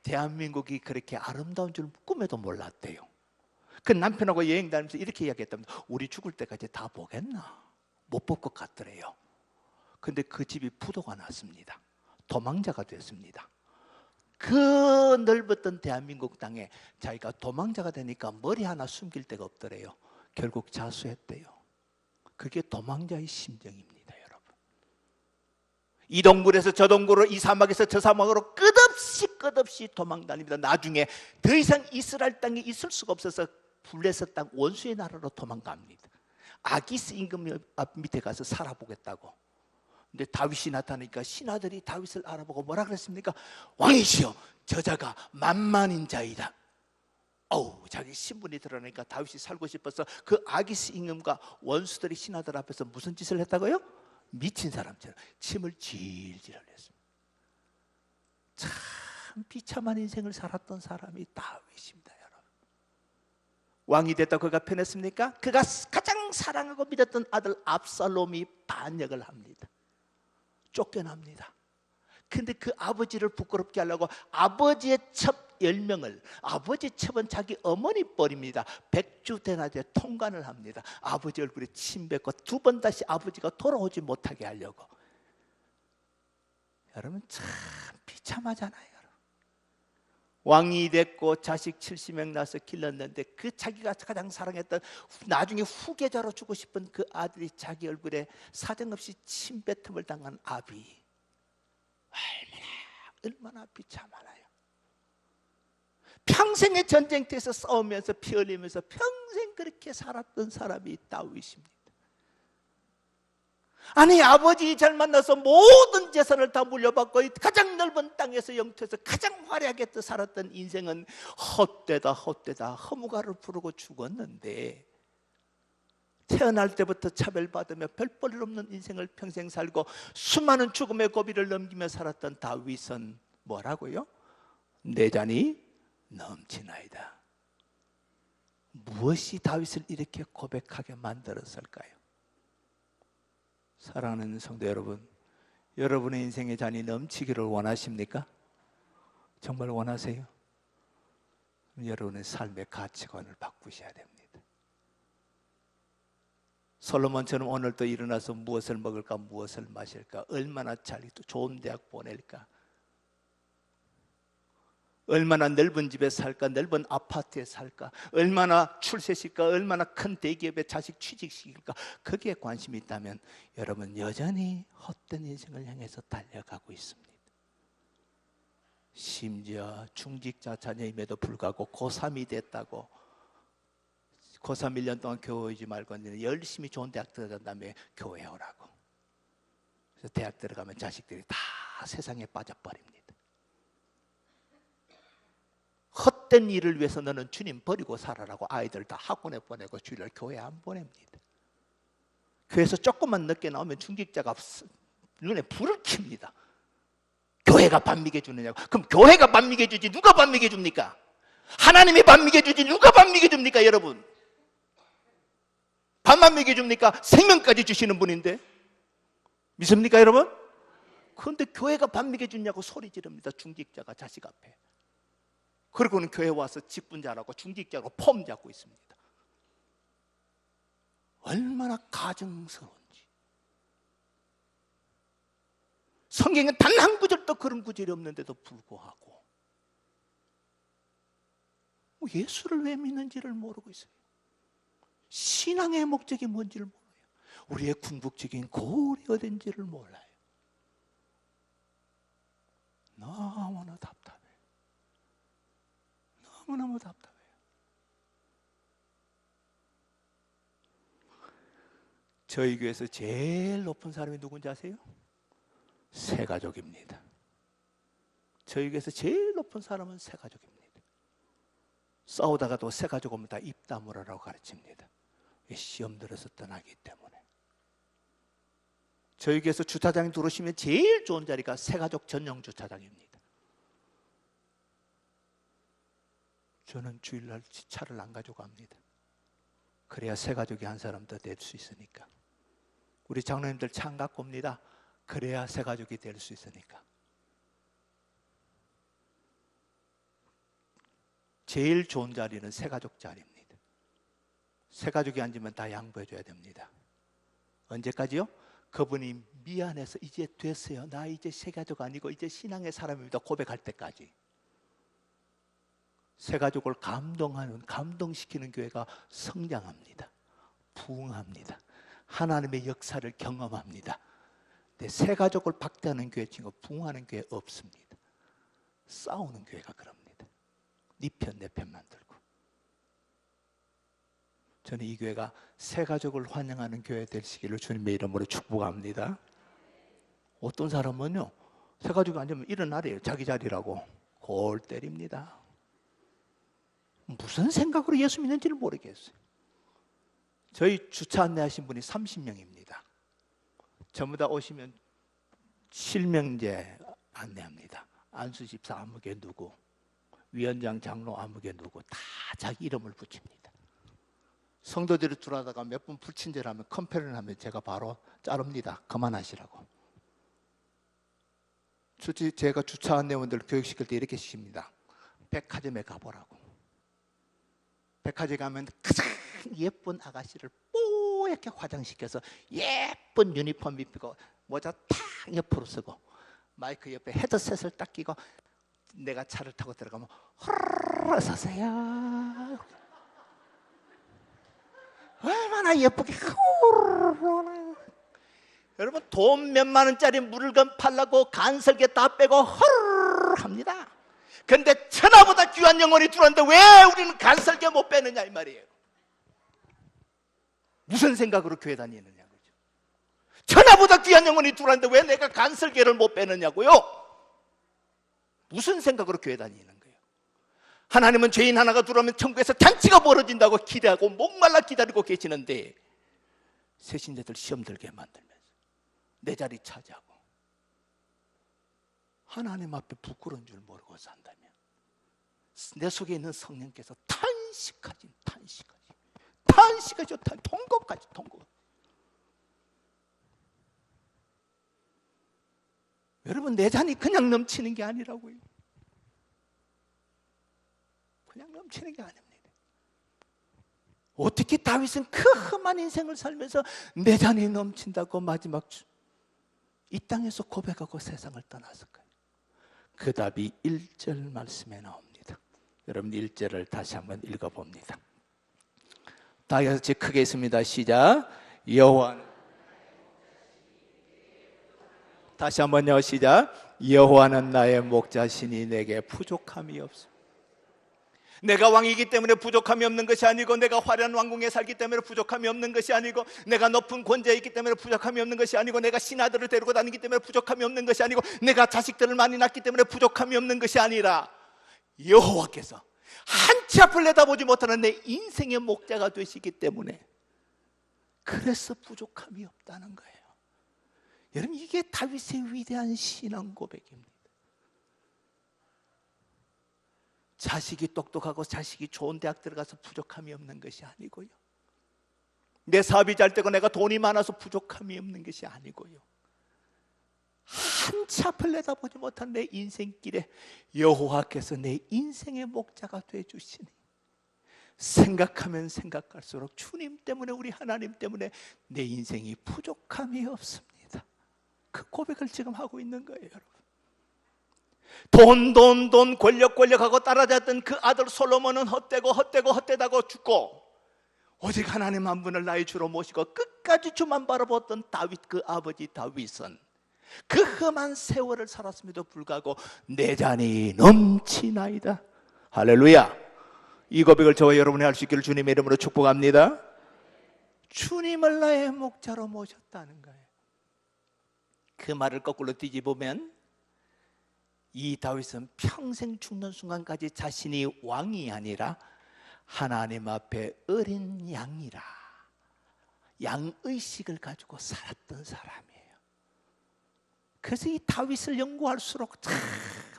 대한민국이 그렇게 아름다운 줄 꿈에도 몰랐대요. 그 남편하고 여행 다니면서 이렇게 이야기했답니다. 우리 죽을 때까지 다 보겠나? 못 볼 것 같더래요. 근데 그 집이 부도가 났습니다. 도망자가 됐습니다. 그 넓었던 대한민국 땅에 자기가 도망자가 되니까 머리 하나 숨길 데가 없더래요. 결국 자수했대요. 그게 도망자의 심정입니다, 여러분. 이 동굴에서 저 동굴로, 이 사막에서 저 사막으로 끝없이 도망다닙니다. 나중에 더 이상 이스라엘 땅에 있을 수가 없어서 블레셋 땅 원수의 나라로 도망갑니다. 아기스 임금 앞 밑에 가서 살아보겠다고. 근데 다윗이 나타나니까 신하들이 다윗을 알아보고 뭐라 그랬습니까? 왕이시여, 저자가 만만인 자이다. 자기 신분이 드러나니까 다윗이 살고 싶어서 그 아기스 임금과 원수들이 신하들 앞에서 무슨 짓을 했다고요? 미친 사람처럼 침을 질질 흘렸습니다. 참 비참한 인생을 살았던 사람이 다윗입니다, 여러분. 왕이 됐다고 그가 편했습니까? 그가 가장 사랑하고 믿었던 아들 압살롬이 반역을 합니다. 쫓겨납니다. 근데 그 아버지를 부끄럽게 하려고 아버지의 첩 10명을, 아버지 첩은 자기 어머니 뻘입니다. 백주대낮에 통관을 합니다. 아버지 얼굴에 침 뱉고 두 번 다시 아버지가 돌아오지 못하게 하려고. 여러분 참 비참하잖아요. 왕이 됐고 자식 70명 낳아서 길렀는데 그 자기가 가장 사랑했던 나중에 후계자로 주고 싶은 그 아들이 자기 얼굴에 사정없이 침뱉음을 당한 아비, 얼마나 비참하나요. 평생의 전쟁터에서 싸우면서 피 흘리면서 평생 그렇게 살았던 사람이 다윗입니다. 아니 아버지 잘 만나서 모든 재산을 다 물려받고 가장 넓은 땅에서 영토에서 가장 화려하게 살았던 인생은 헛되다 허무가를 부르고 죽었는데, 태어날 때부터 차별받으며 별 볼 없는 인생을 평생 살고 수많은 죽음의 고비를 넘기며 살았던 다윗은 뭐라고요? 내 잔이 넘치나이다. 무엇이 다윗을 이렇게 고백하게 만들었을까요? 사랑하는 성도 여러분, 여러분의 인생의 잔이 넘치기를 원하십니까? 정말 원하세요? 여러분의 삶의 가치관을 바꾸셔야 됩니다. 솔로몬처럼 오늘도 일어나서 무엇을 먹을까, 무엇을 마실까, 얼마나 잘 좋은 대학 보낼까, 얼마나 넓은 집에 살까, 넓은 아파트에 살까, 얼마나 출세시킬까, 얼마나 큰 대기업에 자식 취직시킬까, 거기에 관심이 있다면 여러분 여전히 헛된 인생을 향해서 달려가고 있습니다. 심지어 중직자 자녀임에도 불구하고 고3이 됐다고 고3 1년 동안 교회 오지 말고 열심히 좋은 대학 들어간 다음에 교회 오라고. 그래서 대학 들어가면 자식들이 다 세상에 빠져버립니다. 헛된 일을 위해서 너는 주님 버리고 살아라고 아이들 다 학원에 보내고 주일날 교회 안 보냅니다. 교회에서 조금만 늦게 나오면 중직자가 눈에 불을 켭니다. 교회가 밥 먹여주느냐고. 그럼 교회가 밥 먹여주지 누가 밥 먹여줍니까? 하나님이 밥 먹여주지 누가 밥 먹여줍니까? 여러분 밥만 먹여줍니까? 생명까지 주시는 분인데 믿습니까 여러분? 그런데 교회가 밥 먹여주냐고 소리 지릅니다. 중직자가 자식 앞에. 그리고는 교회 와서 직분자라고 중직자로 폼 잡고 있습니다. 얼마나 가증스러운지. 성경에 단 한 구절도 그런 구절이 없는데도 불구하고 예수를 왜 믿는지를 모르고 있어요. 신앙의 목적이 뭔지를 몰라요. 우리의 궁극적인 고울이 어딘지를 몰라요. 너무나 답답해요. 너무너무 답답해요. 저희 교회에서 제일 높은 사람이 누군지 아세요? 새가족입니다. 저희 교회에서 제일 높은 사람은 새가족입니다. 싸우다가도 새가족 오면 다 입 다물으라고 가르칩니다. 시험 들어서 떠나기 때문에. 저희 교회에서 주차장에 들어오시면 제일 좋은 자리가 새가족 전용 주차장입니다. 저는 주일날 차를 안 가져갑니다. 그래야 새가족이 한 사람 더 될 수 있으니까. 우리 장로님들 차 안 갖고 옵니다. 그래야 새가족이 될 수 있으니까. 제일 좋은 자리는 새가족 자리입니다. 새 가족이 앉으면 다 양보해 줘야 됩니다. 언제까지요? 그분이 미안해서 이제 됐어요, 나 이제 새 가족 아니고 이제 신앙의 사람입니다 고백할 때까지. 새 가족을 감동시키는 교회가 성장합니다. 부흥합니다. 하나님의 역사를 경험합니다. 근데 새 가족을 박대하는 교회 치고 부흥하는 교회 없습니다. 싸우는 교회가 그럽니다. 네 편 내 편 만들고. 저는 이 교회가 새 가족을 환영하는 교회 되시기를 주님의 이름으로 축복합니다. 어떤 사람은요, 새 가족이 앉으면 일어나래요. 자기 자리라고 골 때립니다. 무슨 생각으로 예수 믿는지를 모르겠어요. 저희 주차 안내하신 분이 30명입니다. 전부 다 오시면 실명제 안내합니다. 안수 집사 아무개 누구, 위원장 장로 아무개 누구, 다 자기 이름을 붙입니다. 성도들이 들어가다가 몇 분 불친절 하면 컴플레인 하면 제가 바로 자릅니다. 그만하시라고. 제가 주차 안내원들 교육시킬 때 이렇게 시킵니다. 백화점에 가보라고. 백화점에 가면 가장 예쁜 아가씨를 뽀얗게 화장시켜서 예쁜 유니폼 입히고 모자 탁 옆으로 쓰고 마이크 옆에 헤드셋을 딱 끼고 내가 차를 타고 들어가면 허르르 서세요. 얼마나 예쁘게. 여러분, 돈 몇만 원짜리 물건 팔라고 간설계 다 빼고 허르르 합니다. 근데 천하보다 귀한 영혼이 들어왔는데 왜 우리는 간설계 못 빼느냐 이 말이에요. 무슨 생각으로 교회 다니느냐 그죠? 천하보다 귀한 영혼이 들어왔는데 왜 내가 간설계를 못 빼느냐고요? 무슨 생각으로 교회 다니는 거예요? 하나님은 죄인 하나가 들어오면 천국에서 잔치가 벌어진다고 기대하고 목말라 기다리고 계시는데 새신자들 시험 들게 만들면서 내 자리 차지하고 하나님 앞에 부끄러운 줄 모르고 산다면 내 속에 있는 성령께서 탄식하죠. 통곡까지. 여러분, 내 잔이 그냥 넘치는 게 아니라고요. 그냥 넘치는 게 아닙니다. 어떻게 다윗은 그 험한 인생을 살면서 내 잔이 넘친다고 마지막 이 땅에서 고백하고 세상을 떠났을까요? 그 답이 1절 말씀에 나옵니다. 여러분 1절을 다시 한번 읽어봅니다. 다 같이 크게 있습니다. 시작. 여호와는, 다시 한번요. 시작. 여호와는 나의 목자시니 내게 부족함이 없습니다. 내가 왕이기 때문에 부족함이 없는 것이 아니고, 내가 화려한 왕궁에 살기 때문에 부족함이 없는 것이 아니고, 내가 높은 권좌에 있기 때문에 부족함이 없는 것이 아니고, 내가 신하들을 데리고 다니기 때문에 부족함이 없는 것이 아니고, 내가 자식들을 많이 낳기 때문에 부족함이 없는 것이 아니라 여호와께서 한치 앞을 내다보지 못하는 내 인생의 목자가 되시기 때문에 그래서 부족함이 없다는 거예요. 여러분, 이게 다윗의 위대한 신앙 고백입니다. 자식이 똑똑하고 자식이 좋은 대학 들어가서 부족함이 없는 것이 아니고요, 내 사업이 잘 되고 내가 돈이 많아서 부족함이 없는 것이 아니고요, 한치 앞을 내다보지 못한 내 인생길에 여호와께서 내 인생의 목자가 되어주시니 생각하면 생각할수록 주님 때문에, 우리 하나님 때문에 내 인생이 부족함이 없습니다. 그 고백을 지금 하고 있는 거예요. 여러분, 돈 권력하고 따라잡던 그 아들 솔로몬은 헛되다고 죽고 오직 하나님 한 분을 나의 주로 모시고 끝까지 주만 바라보던 다윗, 그 아버지 다윗은 그 험한 세월을 살았음에도 불구하고 내 잔이 넘치나이다. 할렐루야. 이 고백을 저와 여러분이 할 수 있기를 주님의 이름으로 축복합니다. 주님을 나의 목자로 모셨다는 거예요. 그 말을 거꾸로 뒤집으면 이 다윗은 평생 죽는 순간까지 자신이 왕이 아니라 하나님 앞에 어린 양이라 양의식을 가지고 살았던 사람이에요. 그래서 이 다윗을 연구할수록 참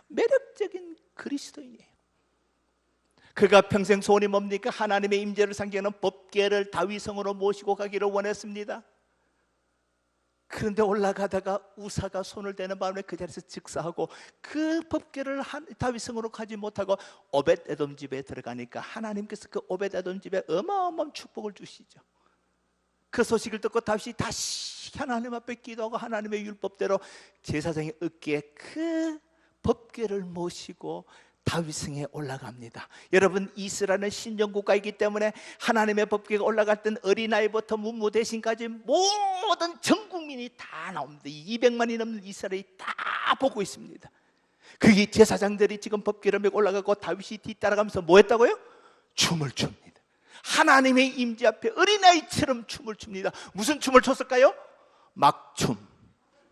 매력적인 그리스도인이에요. 그가 평생 소원이 뭡니까? 하나님의 임재를 상징하는 법궤를 다윗성으로 모시고 가기를 원했습니다. 그런데 올라가다가 우사가 손을 대는 바람에 그 자리에서 즉사하고, 그 법궤를 다윗 성으로 가지 못하고 오벳 에돔 집에 들어가니까 하나님께서 그 오벳 에돔 집에 어마어마한 축복을 주시죠. 그 소식을 듣고 다윗이 다시 하나님 앞에 기도하고 하나님의 율법대로 제사장의 어깨에 그 법궤를 모시고 다윗성에 올라갑니다. 여러분, 이스라엘은 신정국가이기 때문에 하나님의 법궤가 올라갈 땐 어린아이부터 문무대신까지 모든 전 국민이 다 나옵니다. 200만이 넘는 이스라엘이 다 보고 있습니다. 그게 제사장들이 지금 법궤를 메고 올라가고 다윗이 뒤따라가면서 뭐 했다고요? 춤을 춥니다. 하나님의 임재 앞에 어린아이처럼 춤을 춥니다. 무슨 춤을 췄을까요? 막춤.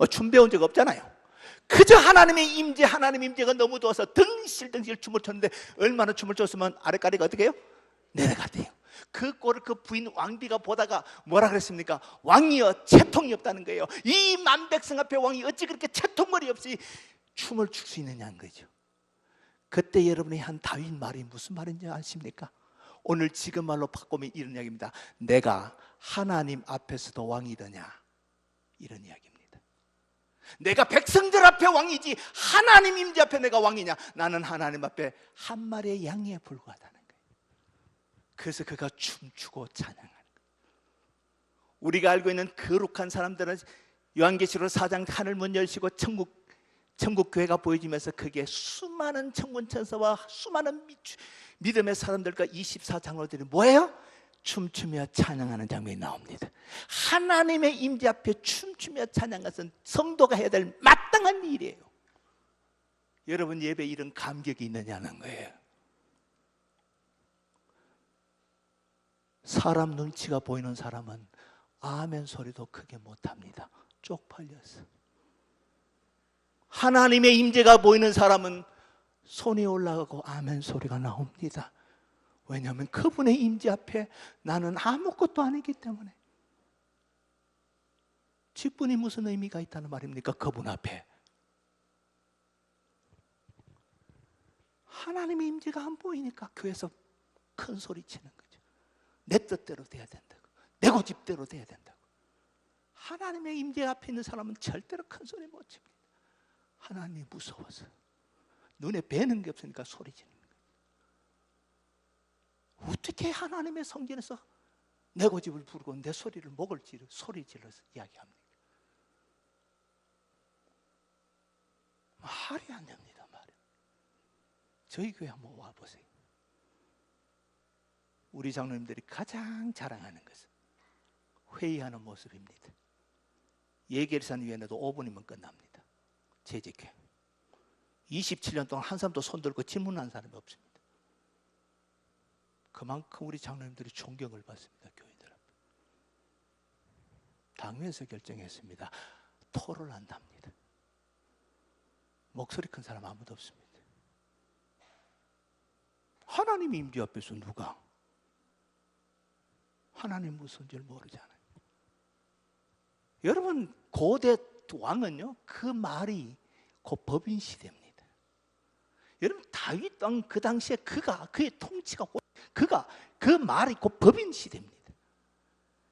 춤 배운 적 없잖아요. 그저 하나님의 임재, 하나님 임재가 너무 좋아서 덩실덩실 춤을 췄는데, 얼마나 춤을 췄으면 아랫가리가 어떻게 해요? 내려갔대요. 그 꼴을 그 부인 왕비가 보다가 뭐라 그랬습니까? 왕이여, 채통이 없다는 거예요. 이 만백성 앞에 왕이 어찌 그렇게 채통머리 없이 춤을 출 수 있느냐는 거죠. 그때 여러분이 한 다윗 말이 무슨 말인지 아십니까? 오늘 지금 말로 바꾸면 이런 이야기입니다. 내가 하나님 앞에서도 왕이더냐, 이런 이야기입니다. 내가 백성들 앞에 왕이지 하나님 임재 앞에 내가 왕이냐? 나는 하나님 앞에 한 마리의 양에 불과하다는 거예요. 그래서 그가 춤추고 찬양하는 거예요. 우리가 알고 있는 거룩한 사람들은 요한계시록 4장 하늘 문 열시고 천국 교회가 보여지면서 그게 수많은 천군 천사와 수많은 믿음의 사람들과 24장로들이 뭐예요? 춤추며 찬양하는 장면이 나옵니다. 하나님의 임재 앞에 춤추며 찬양하는 것은 성도가 해야 될 마땅한 일이에요. 여러분, 예배에 이런 감격이 있느냐는 거예요. 사람 눈치가 보이는 사람은 아멘 소리도 크게 못합니다. 쪽팔려서. 하나님의 임재가 보이는 사람은 손이 올라가고 아멘 소리가 나옵니다. 왜냐하면 그분의 임재 앞에 나는 아무것도 아니기 때문에. 직분이 무슨 의미가 있다는 말입니까? 그분 앞에 하나님의 임재가 안 보이니까 교회에서 큰 소리 치는 거죠. 내 뜻대로 돼야 된다고, 내 고집대로 돼야 된다고. 하나님의 임재 앞에 있는 사람은 절대로 큰 소리 못 칩니다. 하나님이 무서워서, 눈에 뵈는 게 없으니까 소리 지르는 거예요. 어떻게 하나님의 성전에서 내 고집을 부르고 내 소리를 목을 찌르 소리 질러서 이야기합니까? 말이 안 됩니다. 말이. 저희 교회 한번 와보세요. 우리 장로님들이 가장 자랑하는 것은 회의하는 모습입니다. 예결산위원회도 5분이면 끝납니다. 재직회 27년 동안 한 사람도 손들고 질문한 사람이 없습니다. 그만큼 우리 장로님들이 존경을 받습니다. 교회들 앞에. 당회에서 결정했습니다. 토론한답니다. 목소리 큰 사람 아무도 없습니다. 하나님의 임재 앞에서 누가 하나님 무슨 줄 모르잖아요. 여러분, 고대 왕은요, 그 말이 그 법인 시대입니다. 여러분, 다윗 왕 그 당시에 그의 통치가, 그 말이 그 법인 시대입니다.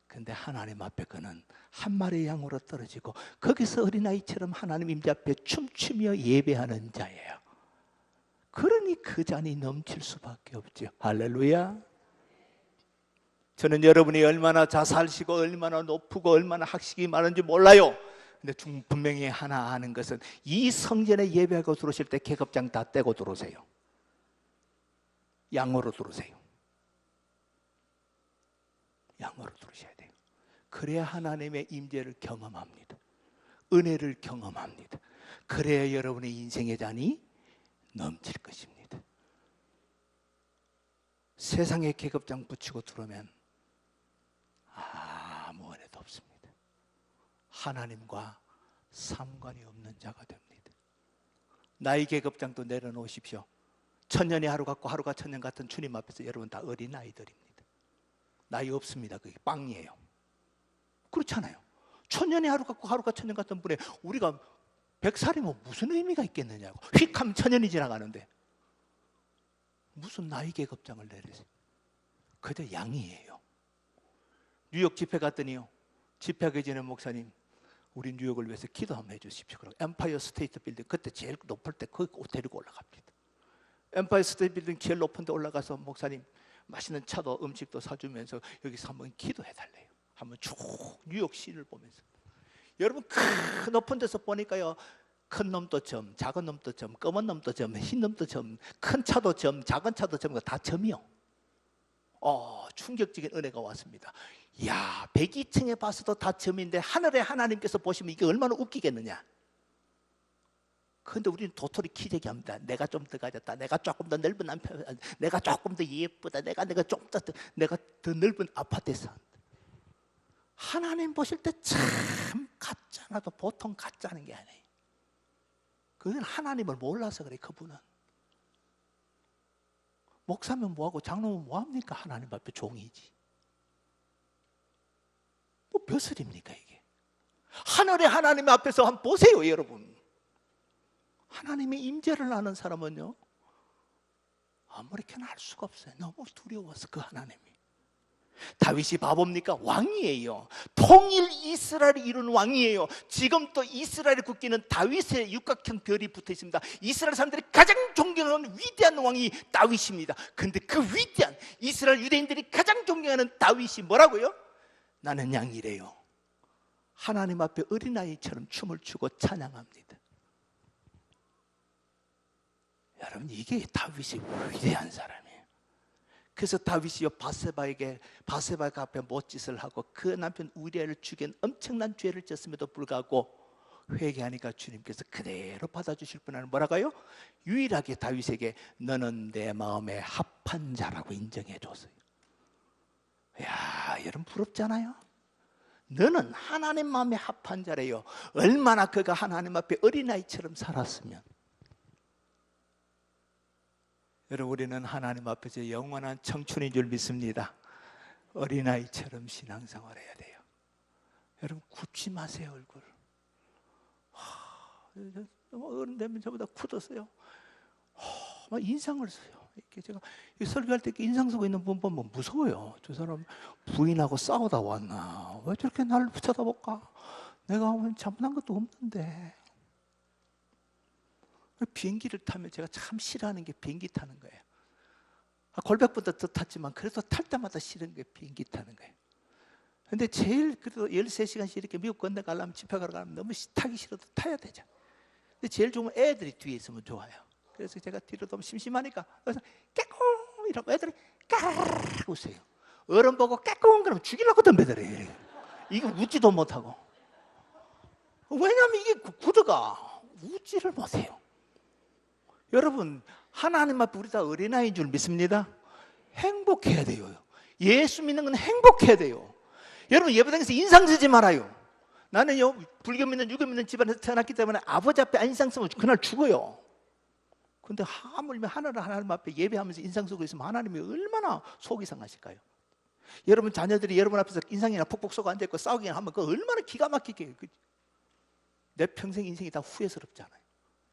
근데 하나님 앞에 그는 한 마리의 양으로 떨어지고 거기서 어린아이처럼 하나님 임재 앞에 춤추며 예배하는 자예요. 그러니 그 잔이 넘칠 수밖에 없죠. 할렐루야. 저는 여러분이 얼마나 자살시고 얼마나 높고 얼마나 학식이 많은지 몰라요. 근데 분명히 하나 아는 것은 이 성전에 예배하고 들어오실 때 계급장 다 떼고 들어오세요. 양으로 들어오세요. 양으로 들으셔야 돼요. 그래야 하나님의 임재를 경험합니다. 은혜를 경험합니다. 그래야 여러분의 인생의 잔이 넘칠 것입니다. 세상에 계급장 붙이고 들어오면 아무 은혜도 없습니다. 하나님과 상관이 없는 자가 됩니다. 나이 계급장도 내려놓으십시오. 천년이 하루 같고 하루가 천년 같은 주님 앞에서 여러분 다 어린아이들입니다. 나이 없습니다. 그게 빵이에요. 그렇잖아요. 천년이 하루 같고 하루가 천년 같은 분에 우리가 100살이면 무슨 의미가 있겠느냐고. 휙 하면 천년이 지나가는데 무슨 나이 계급장을 내리세요. 그저 양이에요. 뉴욕 집회 갔더니요, 집회하게 지낸 목사님 우리 뉴욕을 위해서 기도 한번 해주십시오. 그럼 엠파이어 스테이트 빌딩 그때 제일 높을 때 거기 데리고 올라갑니다. 엠파이어 스테이트 빌딩 제일 높은 데 올라가서 목사님 맛있는 차도 음식도 사주면서 여기서 한번 기도해달래요. 한번 쭉 뉴욕시를 보면서. 여러분 큰 높은 데서 보니까요, 큰 놈도 점, 작은 놈도 점, 검은 놈도 점, 흰 놈도 점, 큰 차도 점, 작은 차도 점, 다 점이요. 충격적인 은혜가 왔습니다. 야, 102층에 봐서도 다 점인데 하늘에 하나님께서 보시면 이게 얼마나 웃기겠느냐. 그런데 우리는 도토리 기대기합니다. 내가 좀 더 가졌다. 내가 조금 더 넓은 남편, 내가 조금 더 예쁘다. 내가 좀 더 내가 더 넓은 아파트에 산다. 하나님 보실 때 참 가짜나도 보통 가짜는 게 아니에요. 그건 하나님을 몰라서 그래. 그분은 목사면 뭐하고 장로면 뭐합니까? 하나님 앞에 종이지. 뭐 벼슬입니까 이게? 하늘의 하나님 앞에서 한번 보세요 여러분. 하나님의 임재를 아는 사람은요 아무렇게나 알 수가 없어요. 너무 두려워서 그 하나님이. 다윗이 바보입니까? 왕이에요. 통일 이스라엘이 이룬 왕이에요. 지금 또 이스라엘의 국기는 다윗의 육각형 별이 붙어 있습니다. 이스라엘 사람들이 가장 존경하는 위대한 왕이 다윗입니다. 그런데 그 위대한 이스라엘 유대인들이 가장 존경하는 다윗이 뭐라고요? 나는 양이래요. 하나님 앞에 어린아이처럼 춤을 추고 찬양합니다. 여러분 이게 다윗이 위대한 사람이에요. 그래서 다윗이요 바세바가 앞에 못짓을 하고 그 남편 우리아를 죽인 엄청난 죄를 졌음에도 불구하고 회개하니까 주님께서 그대로 받아주실 분은 뭐라고요? 유일하게 다윗에게 너는 내 마음에 합한 자라고 인정해 줬어요. 야, 여러분 부럽잖아요. 너는 하나님 마음에 합한 자래요. 얼마나 그가 하나님 앞에 어린아이처럼 살았으면. 여러분 우리는 하나님 앞에서 영원한 청춘인 줄 믿습니다. 어린아이처럼 신앙생활 해야 돼요. 여러분 굳지 마세요 얼굴. 어른 되면 저보다 굳었어요. 막 인상을 써요. 이렇게 제가 설교할 때 인상 쓰고 있는 분 보면 무서워요. 저 사람 부인하고 싸우다 왔나? 왜 저렇게 나를 쳐다볼까? 내가 잘못한 것도 없는데. 비행기를 타면 제가 참 싫어하는 게 비행기 타는 거예요. 골백보다 더 탔지만 그래도 탈 때마다 싫은 게 비행기 타는 거예요. 근데 제일 그래도 13시간씩 이렇게 미국 건너가려면 집회가러 가면 너무 타기 싫어도 타야 되죠. 근데 제일 좋은 건 애들이 뒤에 있으면 좋아요. 그래서 제가 뒤로 너무 심심하니까 그래서 깨꿍 이러고 애들이 까르르 웃어요. 어른 보고 깨꿍 그러면 죽이려고 덤벼들어요. 이거 웃지도 못하고. 왜냐하면 이게 구두가 웃지를 못해요. 여러분 하나님 앞에 우리 다 어린아이인 줄 믿습니다. 행복해야 돼요. 예수 믿는 건 행복해야 돼요. 여러분 예배당에서 인상 쓰지 말아요. 나는요 불교 믿는 유교 믿는 집안에서 태어났기 때문에 아버지 앞에 인상 쓰면 그날 죽어요. 근데 하물며 하나님 앞에 예배하면서 인상 쓰고 있으면 하나님이 얼마나 속이 상하실까요? 여러분 자녀들이 여러분 앞에서 인상이나 푹푹 쏘고 앉아있고 싸우기나 하면 그 얼마나 기가 막히게 해요. 내 평생 인생이 다 후회스럽잖아요.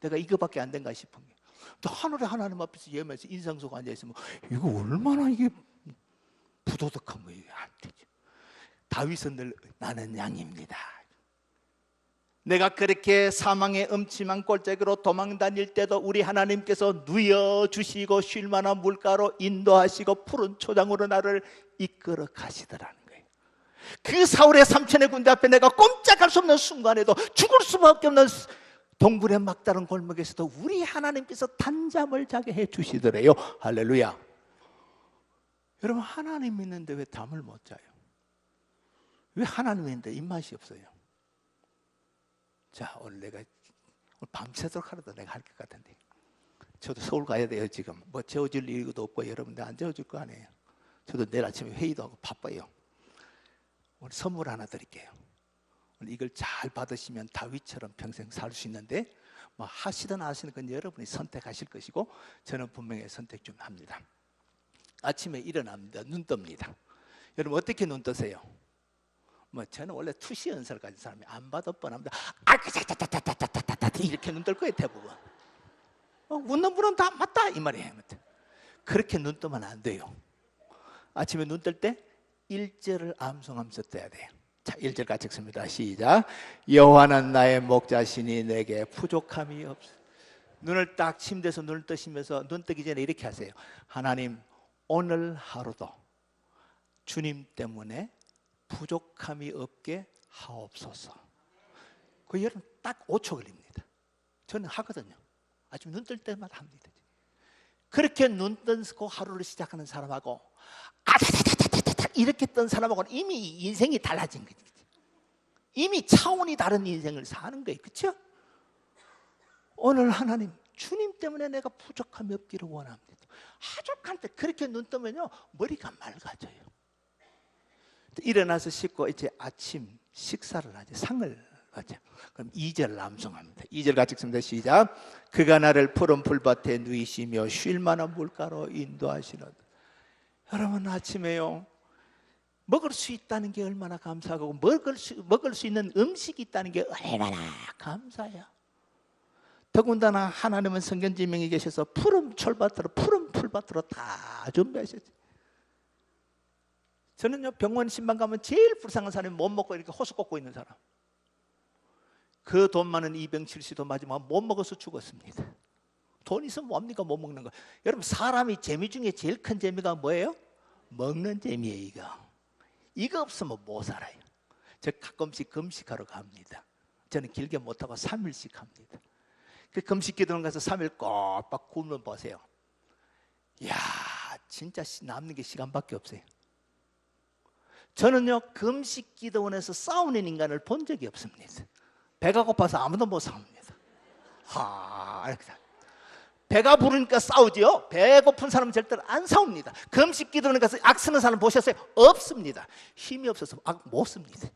내가 이거밖에 안 된가 싶은 게. 또 하늘에 하나님 앞에서 예배하면서 인상 쏘고 앉아있으면 이거 얼마나 이게 부도덕한 거예요. 안 되죠. 다윗은 늘 나는 양입니다. 내가 그렇게 사망의 음침한 골짜기로 도망 다닐 때도 우리 하나님께서 누여주시고 쉴만한 물가로 인도하시고 푸른 초장으로 나를 이끌어 가시더라는 거예요. 그 사울의 3천의 군대 앞에 내가 꼼짝할 수 없는 순간에도 죽을 수밖에 없는 동굴의 막다른 골목에서도 우리 하나님께서 단잠을 자게 해주시더래요. 할렐루야. 여러분 하나님 믿는데 왜 잠을 못 자요? 왜 하나님 믿는데 입맛이 없어요? 자 오늘 밤새도록 하루도 내가 할 것 같은데 저도 서울 가야 돼요. 지금 뭐 재워줄 일도 없고 여러분들 안 재워줄 거 아니에요. 저도 내일 아침에 회의도 하고 바빠요. 오늘 선물 하나 드릴게요. 오늘 이걸 잘 받으시면 다윗처럼 평생 살 수 있는데 뭐 하시든 안 하시든 건 여러분이 선택하실 것이고 저는 분명히 선택 좀 합니다. 아침에 일어납니다. 눈 뜹니다. 여러분 어떻게 눈 뜨세요? 뭐 저는 원래 투시 연설을 가진 사람이 안 봐도 뻔합니다. 이렇게 눈 뜰 거예요 대부분. 웃는 분은 다 맞다 이 말이에요. 그렇게 눈 뜨면 안 돼요. 아침에 눈 뜰 때 1절을 암송하면서 떠야 돼요. 자, 1절 같이 읽습니다. 시작. 여호와는 나의 목자시니 내게 부족함이 없어. 눈을 딱 침대에서 눈을 뜨시면서 눈 뜨기 전에 이렇게 하세요. 하나님, 오늘 하루도 주님 때문에 부족함이 없게 하옵소서. 그 여러분 딱 5초 걸립니다. 저는 하거든요. 아침 눈 뜰 때마다 합니다. 그렇게 눈 뜨고 하루를 시작하는 사람하고 아다다다다다 이렇게 뜬 사람하고는 이미 인생이 달라진 거죠. 이미 차원이 다른 인생을 사는 거예요. 그렇죠? 오늘 하나님, 주님 때문에 내가 부족함이 없기를 원합니다. 하족한테 그렇게 눈 뜨면요 머리가 맑아져요. 일어나서 씻고 이제 아침 식사를 하죠. 상을 하죠. 그럼 2절 남성합니다. 2절 같이 읽습니다. 시작. 그가 나를 푸른 풀밭에 누이시며 쉴 만한 물가로 인도하시는. 여러분 아침에요 먹을 수 있다는 게 얼마나 감사하고 먹을 수 있는 음식이 있다는 게 얼마나 감사해요. 더군다나 하나님은 성견지명이 계셔서 푸른 풀밭으로 다 준비하셨죠. 저는요 병원 신방 가면 제일 불쌍한 사람이 못 먹고 이렇게 호수 꽂고 있는 사람. 그 돈 많은 이병철 씨도 마지막 못 먹어서 죽었습니다. 돈 있으면 뭡니까 못 먹는 거. 여러분 사람이 재미 중에 제일 큰 재미가 뭐예요? 먹는 재미예요. 이거 없으면 못 살아요. 저 가끔씩 금식하러 갑니다. 저는 길게 못하고 3일씩 합니다. 그 금식 기도원 가서 3일 꼬박 굶어 보세요. 이야 진짜 남는 게 시간밖에 없어요. 저는요 금식 기도원에서 싸우는 인간을 본 적이 없습니다. 배가 고파서 아무도 못 싸웁니다. 배가 부르니까 싸우지요. 배 고픈 사람은 절대로 안 싸웁니다. 금식 기도원에 가서 악 쓰는 사람 보셨어요? 없습니다. 힘이 없어서 악 못 씁니다.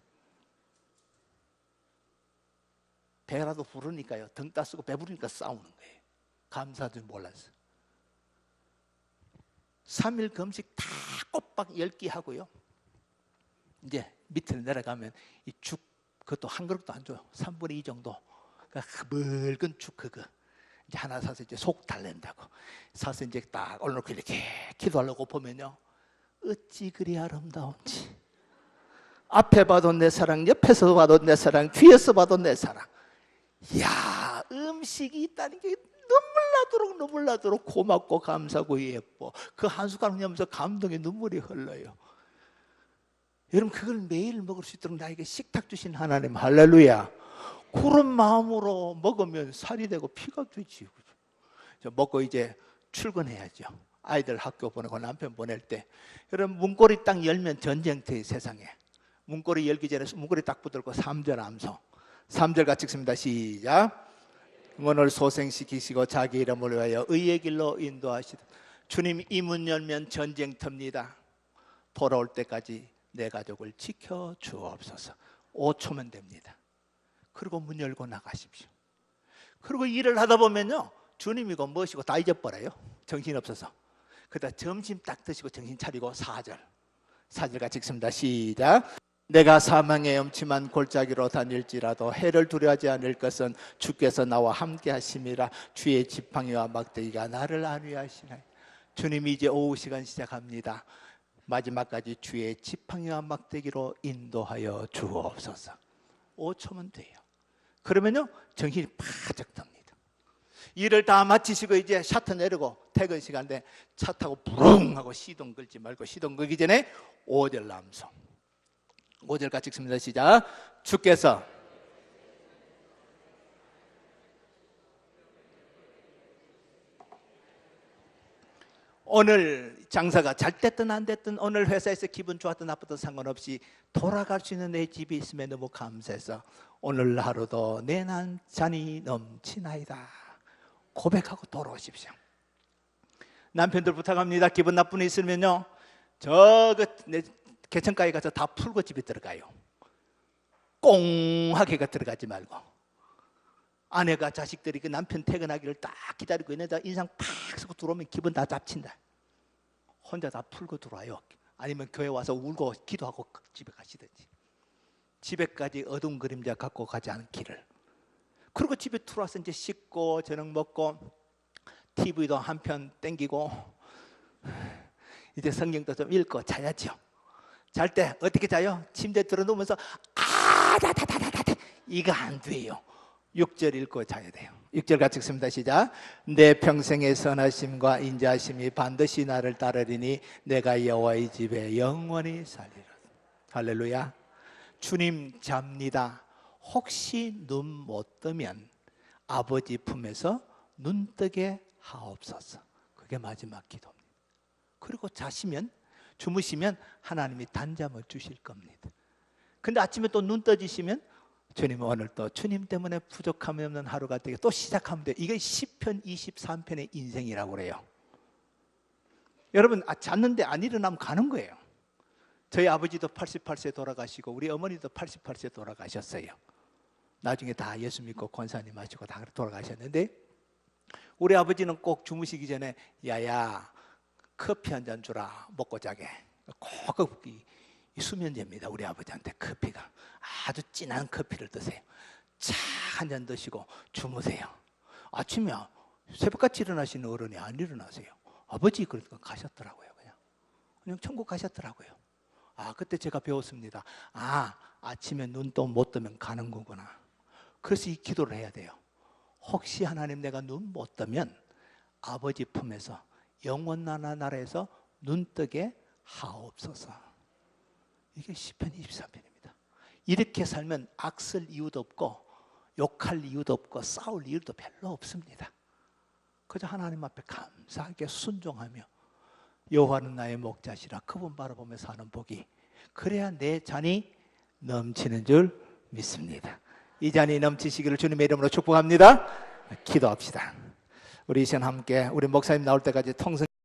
배라도 부르니까요 등 따쓰고 배부르니까 싸우는 거예요. 감사도 몰라서 3일 금식 다 꼬박 10끼 하고요 이제 밑으로 내려가면 이 죽 그것도 한 그릇도 안 줘요. 3분의 2 정도 그러니까 묽은 죽 그거 이제 하나 사서 이제 속 달랜다고 사서 이제 딱 올려놓고 이렇게 기도하려고 보면요 어찌 그리 아름다운지 앞에 봐도 내 사랑 옆에서 봐도 내 사랑 뒤에서 봐도 내 사랑. 이야 음식이 있다는 게 눈물 나도록 고맙고 감사하고 예뻐. 그 한 숟가락 넣으면서 감동의 눈물이 흘러요. 여러분 그걸 매일 먹을 수 있도록 나에게 식탁 주신 하나님 할렐루야. 그런 마음으로 먹으면 살이 되고 피가 되지. 먹고 이제 출근해야죠. 아이들 학교 보내고 남편 보낼 때 여러분 문고리 딱 열면 전쟁터의 세상에 문고리 열기 전에 문고리 딱 붙들고 3절 암송 3절 같이 읽습니다. 시작. 응원을 소생시키시고 자기 이름을 위하여 의의 길로 인도하시다. 주님 이 문 열면 전쟁터입니다. 돌아올 때까지 내 가족을 지켜 주옵소서. 5초면 됩니다. 그리고 문 열고 나가십시오. 그리고 일을 하다 보면요 주님이고 무엇이고 다 잊어버려요. 정신없어서. 그러다 점심 딱 드시고 정신 차리고 4절 같이 읽습니다. 시작. 내가 사망의 엄침한 골짜기로 다닐지라도 해를 두려워하지 않을 것은 주께서 나와 함께 하심이라. 주의 지팡이와 막대기가 나를 안위하시나이. 주님이 이제 오후 시간 시작합니다. 마지막까지 주의 지팡이와 막대기로 인도하여 주옵소서. 5초면 돼요. 그러면요 정신이 바짝 듭니다. 일을 다 마치시고 이제 샤터 내리고 퇴근 시간에 차 타고 부릉 하고 시동 걸지 말고 시동 걸기 전에 5절 남성 5절 같이 읽습니다. 시작. 주께서 오늘 장사가 잘 됐든 안 됐든 오늘 회사에서 기분 좋았든 나쁘든 상관없이 돌아갈 수 있는 내 집이 있음에 너무 감사해서 오늘 하루도 내 난 잔이 넘치나이다 고백하고 돌아오십시오. 남편들 부탁합니다. 기분 나쁜 일 있으면요 내 개천가에 가서 다 풀고 집에 들어가요. 꽁하게 들어가지 말고 아내가 자식들이 그 남편 퇴근하기를 딱 기다리고 있는데 인상 팍 쓰고 들어오면 기분 다 잡친다. 혼자 다 풀고 들어와요. 아니면 교회 와서 울고 기도하고 집에 가시든지. 집에까지 어두운 그림자 갖고 가지 않기를. 그리고 집에 들어와서 이제 씻고 저녁 먹고 TV도 한 편 땡기고 이제 성경도 좀 읽고 자야죠. 잘 때 어떻게 자요? 침대에 들어 누우면서 다다다다다 이거 안 돼요. 6절 읽고 자야 돼요. 6절 같이 읽습니다. 시작. 내 평생의 선하심과 인자하심이 반드시 나를 따르리니 내가 여호와의 집에 영원히 살리라. 할렐루야. 주님 잡니다. 혹시 눈 못 뜨면 아버지 품에서 눈 뜨게 하옵소서. 그게 마지막 기도입니다. 그리고 자시면, 주무시면 하나님이 단잠을 주실 겁니다. 근데 아침에 또 눈 떠지시면 주님 오늘 또 주님 때문에 부족함이 없는 하루가 되게 또 시작하면 돼요. 이게 시편 23편의 인생이라고 그래요. 여러분 잤는데 안 일어나면 가는 거예요. 저희 아버지도 88세 돌아가시고 우리 어머니도 88세 돌아가셨어요. 나중에 다 예수 믿고 권사님 하시고 다 돌아가셨는데 우리 아버지는 꼭 주무시기 전에 야야 커피 한 잔 주라 먹고 자게. 꼭 이 수면제입니다. 우리 아버지한테 커피가 아주 진한 커피를 드세요. 차 한 잔 드시고 주무세요. 아침에 새벽같이 일어나시는 어른이 안 일어나세요. 아버지 그러니까 가셨더라고요. 그냥 천국 가셨더라고요. 그때 제가 배웠습니다. 아침에 눈 또 못 뜨면 가는 거구나. 그래서 이 기도를 해야 돼요. 혹시 하나님 내가 눈 못 뜨면 아버지 품에서 영원한 나라에서 눈 뜨게 하옵소서. 이게 시편 23편입니다. 이렇게 살면 악쓸 이유도 없고 욕할 이유도 없고 싸울 이유도 별로 없습니다. 그저 하나님 앞에 감사하게 순종하며 여호와는 나의 목자시라 그분 바라보며 사는 복이, 그래야 내 잔이 넘치는 줄 믿습니다. 이 잔이 넘치시기를 주님의 이름으로 축복합니다. 기도합시다. 우리 이 시간 함께 우리 목사님 나올 때까지 통성